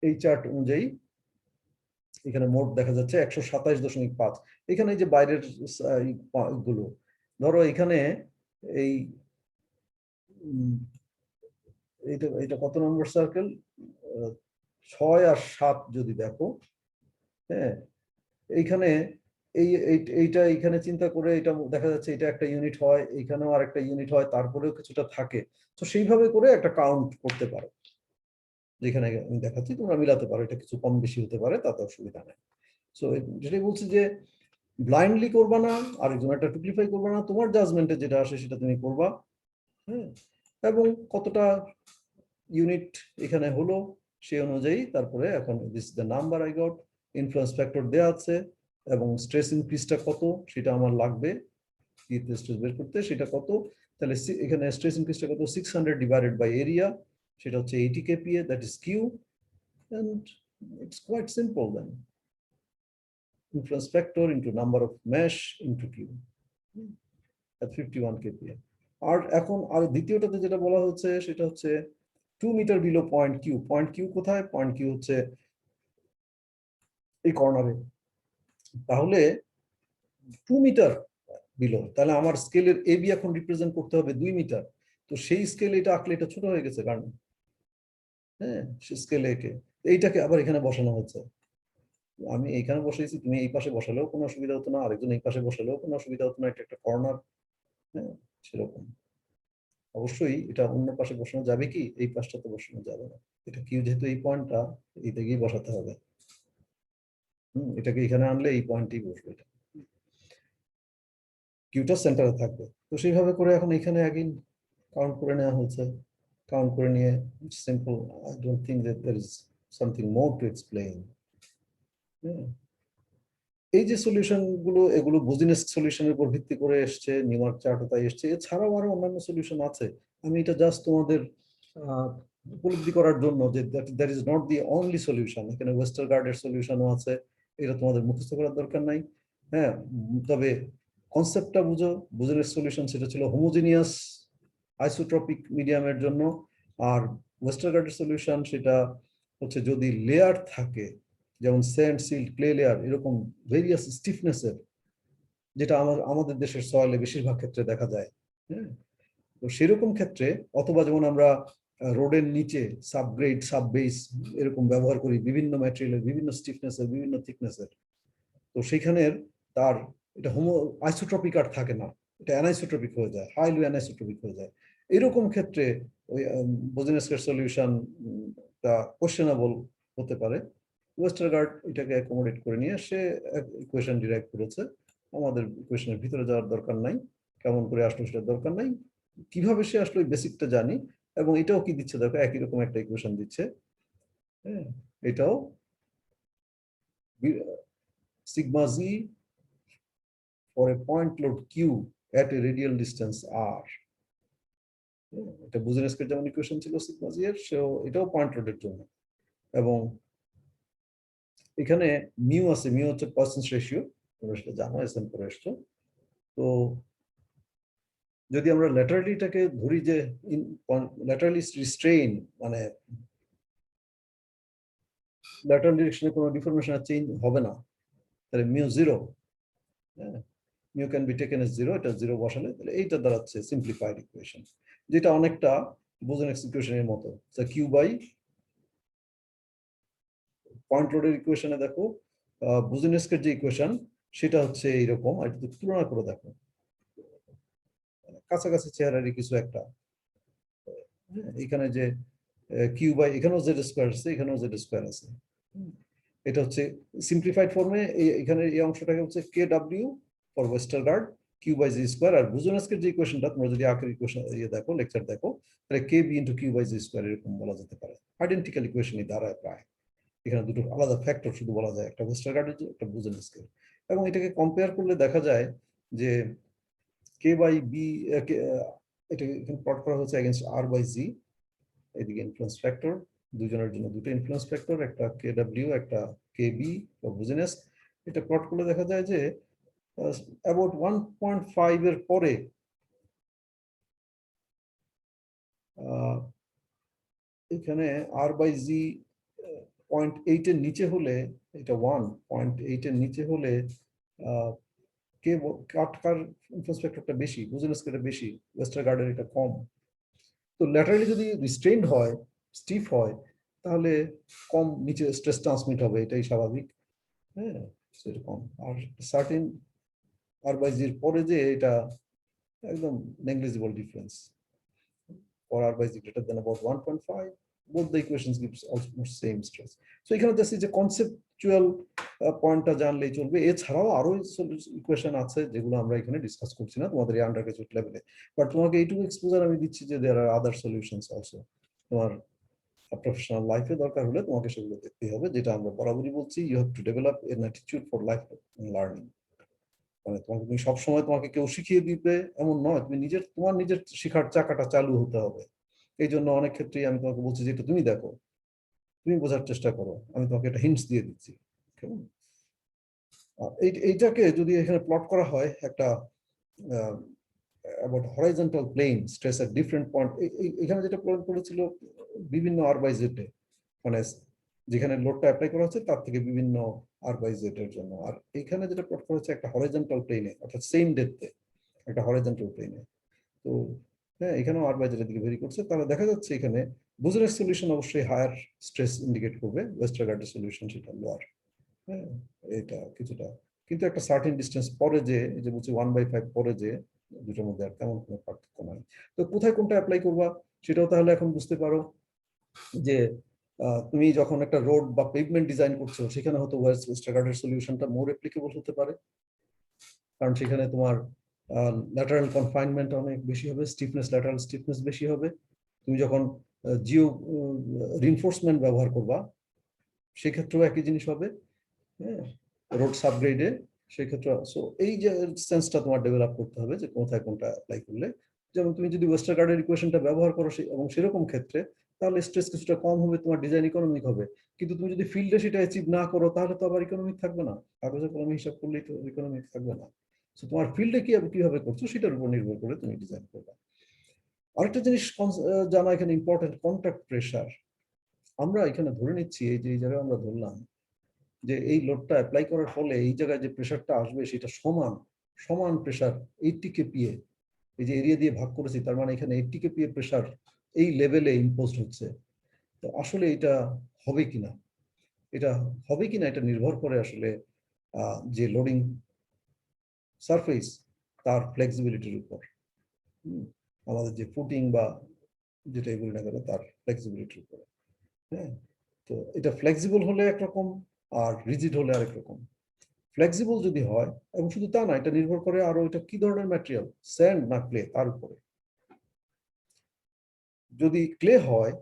এই চার্ট অনুযায়ী এখানে মোট দেখা যাচ্ছে 127.5। এখানে যে বাইরের গুলো, ধরো এখানে এই এটা কত নম্বর সার্কেল, 6 আর 7 যদি দেখো, হ্যাঁ এইখানে এইটা এখানে চিন্তা করে এটা দেখা যাচ্ছে এটা একটা ইউনিট হয়, এখানেও আর একটা ইউনিট হয়, তারপরেও কিছুটা থাকে। তো সেইভাবে করে একটা কাউন্ট করতে পারো, যেখানে আমি দেখাচ্ছি তোমরা মিলাতে পারো, এটা কিছু কম বেশি হতে পারে, তাতে অসুবিধা নেই। সো যেটাই বলছি যে ব্লাইন্ডলি করবা না, আরেকজন একটা টুকলিফাই করবা না, তোমার জাজমেন্টে যেটা আসে সেটা তুমি করবা। হ্যাঁ, এবং কতটা ইউনিট এখানে হলো সেই অনুযায়ী তারপরে এখন this the number I got, influence factor দেওয়া আছে, এবং স্ট্রেস ইনক্রিজটা কত সেটা আমার লাগবে স্ট্রেস বের করতে, সেটা কত, তাহলে এখানে স্ট্রেস ইনক্রিজটা কত, 600 ডিভাইডেড বাই এরিয়া, সেটা হচ্ছে 80 kPa, that is Q, and it's quite simple then. Influence factor into number of mesh into Q at 51 kPa. আর এখন আর দ্বিতীয়টাতে যেটা বলা হচ্ছে সেটা হচ্ছে 2 metre below point Q. Point Q কোথায়, পয়েন্ট কিউ হচ্ছে এই কর্নারে। তাহলে 2 মিটার বিলো, তাহলে আমার স্কেলের এবি এখন রিপ্রেজেন্ট করতে হবে 2 মিটার। তো সেই স্কেলে এটা আঁকলে এটা ছোট হয়ে গেছে, কারণ হ্যাঁ সে স্কেলে এঁকে এইটাকে আবার এখানে বসানো হচ্ছে। আমি এইখানে বসেছি, তুমি এই পাশে বসালেও কোনো অসুবিধা হতো না, আরেকজন এই পাশে বসালেও কোনো অসুবিধা হতো না, এটা একটা কর্নার। হ্যাঁ সেরকম অবশ্যই এটা অন্য পাশে বসানো যাবে কি, এই পাশটাতে বসানো যাবে না, এটা কিউ যেহেতু এই পয়েন্টটা এই দিকেই বসাতে হবে। এটাকে এখানে আনলে এই পয়েন্টেই বসবে, এটা কিউটা সেন্টারে থাকবে। তো সেইভাবে করে এখন এখানে আগেই কাউন্ট করে নেওয়া হয়েছে, কাউন্ট করে নিয়ে simple, I don't think that there is something more to explain. এই যে সলিউশন গুলো, এগুলো বুজিনেস সলিউশনের উপর ভিত্তি করে এসছে, নিউমার্ক চার্টও তাই এসছে, এছাড়াও আরো অন্যান্য সলিউশন আছে। আমি এটা জাস্ট তোমাদের উপলব্ধি করার জন্য যে that is not the only solution, এখানে ওয়েস্টারগার্ডের সলিউশনও আছে, এটা তোমাদের মুখস্থ করার দরকার নাই। হ্যাঁ, তবে কনসেপ্টটা বুঝো। বুঝনের সলিউশন সেটা ছিল হোমোজিনিয়াস আইসোট্রপিক মিডিয়ামের জন্য, আর ওয়েস্টারগার্ডের সলিউশন সেটা হচ্ছে যদি লেয়ার থাকে, যেমন স্যান্ড, সিল্ট, ক্লে লেয়ার, এরকম ভেরিয়াস স্টিফনেসের, যেটা আমাদের দেশের সয়েলে বেশিরভাগ ক্ষেত্রে দেখা যায়। হ্যাঁ, তো সেরকম ক্ষেত্রে, অথবা যেমন আমরা রোডের নিচে সাবগ্রেড, সাববেস এরকম ব্যবহার করি বিভিন্ন ম্যাটেরিয়ালের, বিভিন্ন স্টিফনেসের, বিভিন্ন থিকনেসের, তো সেখানের তার এটা আইসোট্রপিক আর থাকে না, এটা অ্যানাইসোট্রপিক হয়ে যায়, হাইলি অ্যানাইসোট্রপিক হয়ে যায়। এরকম ক্ষেত্রে ওই বোজেনস্কের সলিউশন তা কোশ্চেনেবল হতে পারে। ওয়েস্টারগার্ড এটাকে অ্যাকোমোডেট করে নিয়ে সে ইকুয়েশন ডিরাইভ করেছে। আমাদের ইকুয়েশনের ভিতরে যাওয়ার দরকার নাই, কেমন করে আসলো সেটার দরকার নাই, কিভাবে সে আসলে বেসিকটা জানি। এবং এটাও কি দিচ্ছে দেখো, একই রকম একটা ইকুয়েশন দিচ্ছে। হ্যাঁ, এটাও sigma z for a point load q at a radial distance r, এটা বুজেনস্কের যেমন ইকুয়েশন ছিল সিগমা জি এর, সেও এটাও পয়েন্ট লোডের জন্য। এবং এখানে মিউ আছে, মিউ হচ্ছে পার্সেন্স রেশিও, তোমরা সেটা জানো, এসএম করে এসছো। তো যদি আমরা ল্যাটারালিটাকে ধরি যে ল্যাটারালি রিস্ট্রেইন, মানে ল্যাটারাল ডিরেকশনে কোনো ডিফরমেশন আর চেঞ্জ হবে না, তাহলে mu zero, mu can be taken as zero, এটা জিরো বসালে তাহলে এইটা দাঁড়াচ্ছে সিম্পলিফাইড ইকুয়েশন, যেটা অনেকটা বুজেনস্ক ইকুয়েশনের মতো। কিউ বাই পয়েন্ট লোডের ইকুয়েশনে দেখো, বুজেনস্কের যে ইকুয়েশন সেটা হচ্ছে এইরকম, আর যদি তুলনা করে দেখো কাছাকাছি চেহারারই কিছু একটা। এখানে যে কিউ বাই, এখানেও জেড স্কোয়ার আছে, এখানেও জেড স্কোয়ার আছে। এটা হচ্ছে সিম্পলিফাইড ফর্মে, এখানে এই অংশটাকে হচ্ছে K W for Westergaard q by z square. আর বুজেনস্কের যে ইকুয়েশনটা তোমরা যদি আখের ইকুয়েশন দেখো, লেকচার দেখো, তাহলে K B into q by z square এরকম বলা যেতে পারে। আইডেন্টিক্যাল ইকুয়েশনই দাঁড়ায় প্রায়। এখানে দুটো আলাদা ফ্যাক্টর শুধু বলা যায়, একটা ওয়েস্টারগার্ডের, একটা বুজেনস্কের। এবং এটাকে কম্পেয়ার করলে দেখা যায় যে কে বাই বি, এটাকে এখানে প্লট করা হচ্ছে এগেইনস্ট আর বাই জি, এদিকে ইনফ্লুয়েন্স ফ্যাক্টর, দুজনের জন্য দুটো ইনফ্লুয়েন্স ফ্যাক্টর, একটা কে ডাব্লিউ, একটা কে বি বা বুজেনেস। এটা প্লট করলে দেখা যায় যে অ্যাবাউট 1.5 এর পরে এখানে আর বাই জি 0.8 এর নিচে হলে, এটা 1.8 এর নিচে হলে কে কার ইনফ্লুয়েন্স ফ্যাক্টরটা বেশি, বুজেনেসকের বেশি, ওয়েস্টারগার্ডের এটা কম। তো ল্যাটারালি যদি রিস্ট্রেইনড হয়, স্টিফ হয়, তাহলে কম নিচে স্ট্রেস ট্রান্সমিট হবে, এটাই স্বাভাবিক। হ্যাঁ, সেরকম। আর সার্টেন আর বাই জির পরে যে এটা একদম negligible difference, or r by z greater than about 1.5, both the equations gives almost same stress. So এখানে দেখছি যে কনসেপচুয়াল পয়েন্টটা জানলেই চলবে। এছাড়াও আরো ইকুয়েশন আছে যেগুলো আমরা এখানে ডিসকাস করছি না তোমাদের এই আন্ডার গ্রাজুয়েট লেভেলে, বাট তোমাকে এইটুকু এক্সপোজার আমি দিচ্ছি যে দেয়ার আর আদার সলিউশনস অলসো। তোমার প্রফেশনাল লাইফে দরকার হলে তোমাকে সেগুলো দেখতে হবে, যেটা আমরা বরাবরই বলছি, you have to develop an attitude for life learning. মানে তোমাকে, তুমি সবসময় তোমাকে কেউ শিখিয়ে দিবে এমন নয়, তুমি তোমার নিজের শেখার চাকাটা চালু হতে হবে। এই জন্য অনেক ক্ষেত্রেই আমি তোমাকে বলছি যে এটা তুমি দেখো, তুমি বোঝার চেষ্টা করো, আমি তোমাকে একটা হিন্টস দিয়ে দিচ্ছি। কেমন? এইটাকে যদি এখানে প্লট করা হয় একটা about horizontal plane stress at different point, এখানে যেটা প্লট করেছিল বিভিন্ন আর বাই জেড এ, মানে যেখানে লোডটা অ্যাপ্লাই করা হচ্ছে তার থেকে বিভিন্ন আর বাই জেড এর জন্য। আর এখানে যেটা প্লট করা হচ্ছে একটা হরাইজন্টাল প্লেনে, অর্থাৎ সেম ডেপথে একটা হরাইজন্টাল প্লেনে। তো হ্যাঁ, এখানেও আর বাই জেড এর দিকে ভেরি করছে। তাহলে দেখা যাচ্ছে এখানে বুজেনের সলিউশন অবশ্যই হায়ার স্ট্রেস ইন্ডিকেট করবে, ওয়েস্টারগার্ডের সলিউশন সেটা লোয়ার। হ্যাঁ, এটা কিছুটা, কিন্তু একটা সার্টেন ডিস্টেন্স পরে যে, এই যে বলছি 1/5 পরে যে, দুটোর মধ্যে আর তেমন কোনো পার্থক্য নাই। তো কোথায় কোনটা অ্যাপ্লাই করবা সেটাও তাহলে এখন বুঝতে পারো যে তুমি যখন একটা রোড বা পেভমেন্ট ডিজাইন করছো, সেখানে হয়তো ওয়েস্টারগার্ডের সলিউশনটা মোর অ্যাপ্লিকেবল হতে পারে, কারণ সেখানে তোমার ল্যাটারাল কনফাইনমেন্ট অনেক বেশি হবে, স্টিফনেস, ল্যাটারাল স্টিফনেস বেশি হবে। তুমি যখন জিও রিনফোর্সমেন্ট ব্যবহার করবা সেক্ষেত্রেও একই জিনিস হবে। হ্যাঁ, রোড সাবগ্রেডে সেক্ষেত্রে। সো এই যে সেন্সটা তোমার ডেভেলপ করতে হবে যে কোথায় কোনটা অ্যাপ্লাই করলে যেমন তুমি যদি ওয়েস্টারগার্ডের ইকুয়েশনটা ব্যবহার করো এবং সেরকম ক্ষেত্রে, তাহলে স্ট্রেস কিছুটা কম হবে, তোমার ডিজাইন ইকোনমিক হবে। কিন্তু তুমি যদি ফিল্ডে সেটা অ্যাচিভ না করো, তাহলে তো আবার ইকোনমিক থাকবে না, কাগজে কলমে হিসাব করলেই তো ইকোনমিক থাকবে না। তো তোমার ফিল্ডে কিভাবে করছো সেটার উপর নির্ভর করে তুমি ডিজাইন করবে। আরেকটা জিনিস জানা এখানে ইম্পর্টেন্ট, কন্ট্যাক্ট প্রেশার। আমরা এখানে ধরে নিচ্ছি, এই যে এই জায়গায় আমরা ধরলাম যে এই লোডটা অ্যাপ্লাই করার ফলে এই জায়গায় যে প্রেশারটা আসবে সেটা সমান প্রেশার 80 kPa, এই যে এরিয়া দিয়ে ভাগ করেছি, তার মানে এখানে 80 kPa প্রেশার এই লেভেলে ইম্পোজড হচ্ছে। তো আসলে এটা হবে কিনা, এটা নির্ভর করে আসলে যে লোডিং সারফেস তার ফ্লেক্সিবিলিটির উপর, আমাদের যে ফুটিং বা যেটা এগুলো না করে তার ফ্লেক্সিবিলিটির উপরে। হ্যাঁ, তো এটা ফ্লেক্সিবল হলে একরকম আর রিজিড হলে আরেক রকম। ফ্লেক্সিবল যদি হয়, এবং শুধু তা না, এটা নির্ভর করে আরো এটা কি ধরনের ম্যাটেরিয়াল, স্যান্ড না ক্লে, তার উপরে। যদি ক্লে হয়,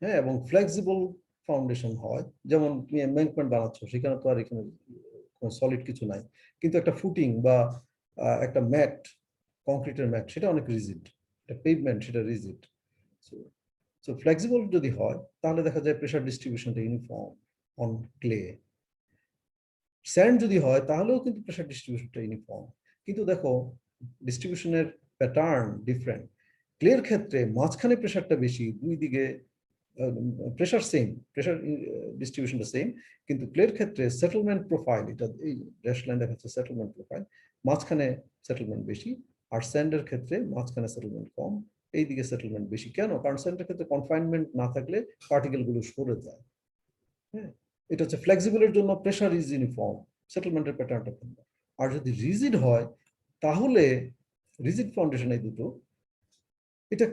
হ্যাঁ, এবং ফ্লেক্সিবল ফাউন্ডেশন হয়, যেমন তুমি এমব্যাঙ্কমেন্ট বানাচ্ছ, সেখানে তো আর এখানে কোনো সলিড কিছু নাই, কিন্তু একটা ফুটিং বা একটা ম্যাট, কংক্রিটের ম্যাট, সেটা অনেক রিজিড, একটা পেভমেন্ট সেটা রিজিড। সো ফ্লেক্সিবল যদি হয়, তাহলে দেখা যায় প্রেশার ডিস্ট্রিবিউশনটা ইউনিফর্ম অন ক্লে। স্যান্ড যদি হয়, তাহলেও কিন্তু প্রেশার ডিস্ট্রিবিউশনটা ইউনিফর্ম, কিন্তু দেখো ডিস্ট্রিবিউশনের প্যাটার্ন ডিফারেন্ট। ক্লের ক্ষেত্রে মাঝখানে প্রেশারটা বেশি, দুই দিকে প্রেশার সেম, প্রেশার ডিস্ট্রিবিউশনটা সেম, কিন্তু ক্লের ক্ষেত্রে সেটেলমেন্ট প্রোফাইল, এটা এই ড্যাশ লাইন দেখাচ্ছে সেটেলমেন্ট প্রোফাইল, মাঝখানে সেটেলমেন্ট বেশি, আর স্যান্ডের ক্ষেত্রে মাঝখানে সেটেলমেন্ট কম, এইদিকে সেটেলমেন্ট বেশি। কেন? কারণ স্যান্ডের ক্ষেত্রে কনফাইনমেন্ট না থাকলে পার্টিকেল গুলো সরে যায়। হ্যাঁ, এটা হচ্ছে ফ্লেক্সিবলের জন্য প্রেশার ইজ ইউনিফর্ম, সেটেলমেন্টের প্যাটার্নটা ভিন্ন। আর যদি রিজিড হয়, তাহলে রিজিড ফাউন্ডেশন এই দুটো, এটা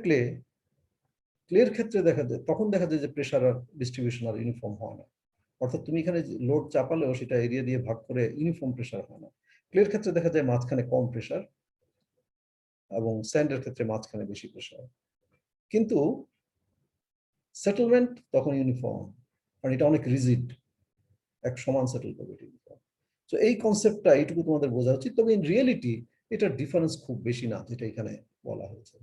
ক্লের ক্ষেত্রে তখন দেখা যায় যে প্রেশার আর ডিস্ট্রিবিউশন আর ইউনিফর্ম হয় না। অর্থাৎ তুমি এখানে লোড চাপালেও সেটা এরিয়া দিয়ে ভাগ করে ইউনিফর্ম প্রেশার হয় না। ক্লের ক্ষেত্রে দেখা যায় মাঝখানে কম প্রেশার, এবং স্যান্ডের ক্ষেত্রে মাঝখানে বেশি প্রেশার, কিন্তু সেটেলমেন্ট তখন ইউনিফর্ম, কারণ এটা অনেক রিজিড, এক সমান সেটেল করবে। তো এই কনসেপ্টটা এইটুকু তোমাদের বোঝা উচিত। তবে ইন রিয়েলিটি এটার ডিফারেন্স খুব বেশি না, যেটা এখানে বলা হয়েছে,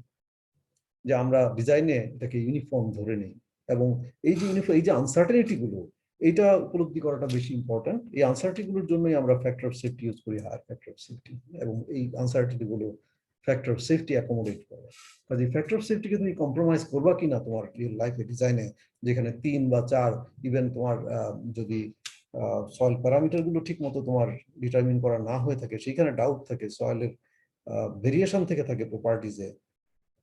যে আমরা ডিজাইনে এটাকে ইউনিফর্ম ধরে নেই, এবং এই যে আনসার্টেনিটি গুলো, এইটা উপলব্ধি করাটা বেশি ইম্পর্টেন্ট। এই আনসার্টেনিটি গুলোর জন্যই আমরা ফ্যাক্টর অফ সেফটি ইউজ করি, হায়ার ফ্যাক্টর অফ সেফটি, এবং এই আনসার্টেনিটি গুলো ফ্যাক্টর অফ সেফটি অ্যাকোমোডেট করে। কাজে ফ্যাক্টর অফ সেফটিকে তুমি কম্প্রোমাইজ করবা কিনা তোমার রিয়েল লাইফে ডিজাইনে, যেখানে 3 বা 4, ইভেন তোমার যদি সয়েল প্যারামিটার গুলো ঠিক মতো তোমার ডিটারমিন করা না হয়ে থাকে, সেখানে ডাউট থাকে, সয়েলের ভেরিয়েশন থেকে থাকে প্রপার্টিজে,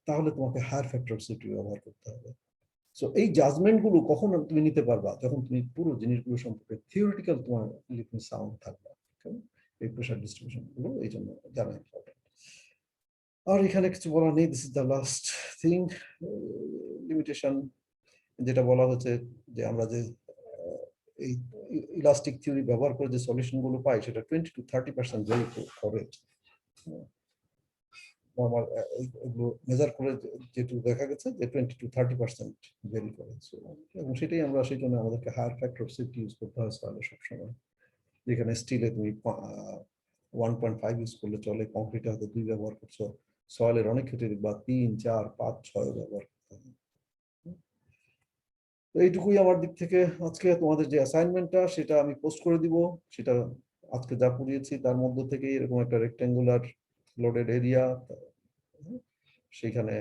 তাহলে তোমাকে হায়ার ফ্যাক্টর অফ সেফটি ব্যবহার করতে হবে। সো এই জাজমেন্ট গুলো কখন তুমি নিতে পারবা? যখন তুমি পুরো জিনিসগুলো সম্পর্কে থিওরিটিক্যাল তোমার লিপিং সাউন্ড থাকবে। এই প্রেশার ডিস্ট্রিবিউশন গুলো এই জন্য জানা ইম্পর্টেন্ট। আর এখানে কিছু বলা নেই, this is the last thing, limitation যেটা বলা হচ্ছে, যে আমরা যে এই ইলাস্টিক থিওরি ব্যবহার করে যে সলিউশন গুলো পাই, সেটা 20 to 30% ভেরি করেক্ট। আমার এগুলো মেজার করে যেটুকু দেখা গেছে যে 20 to 30% ভেরি করে, এবং সেটাই আমরা সেই জন্য আমাদেরকে higher factor of safety use করতে হয় সয়েলে সবসময়। যেখানে স্টিলে তুমি 1.5 ইউজ করলে চলে, কংক্রিটে হয়তো 2 ব্যবহার করছো, সয়েলের অনেক ক্ষেত্রে বা 3, 4, 5, 6 ব্যবহার করতে হবে। তো এইটুকুই আমার দিক থেকে। আজকে তোমাদের যে অ্যাসাইনমেন্টটা, সেটা আমি পোস্ট করে দিব। সেটা আজকে যা পড়িয়েছি তার মধ্য থেকে এরকম একটা রেক্টেঙ্গুলার লোডেড এরিয়া, সেখানে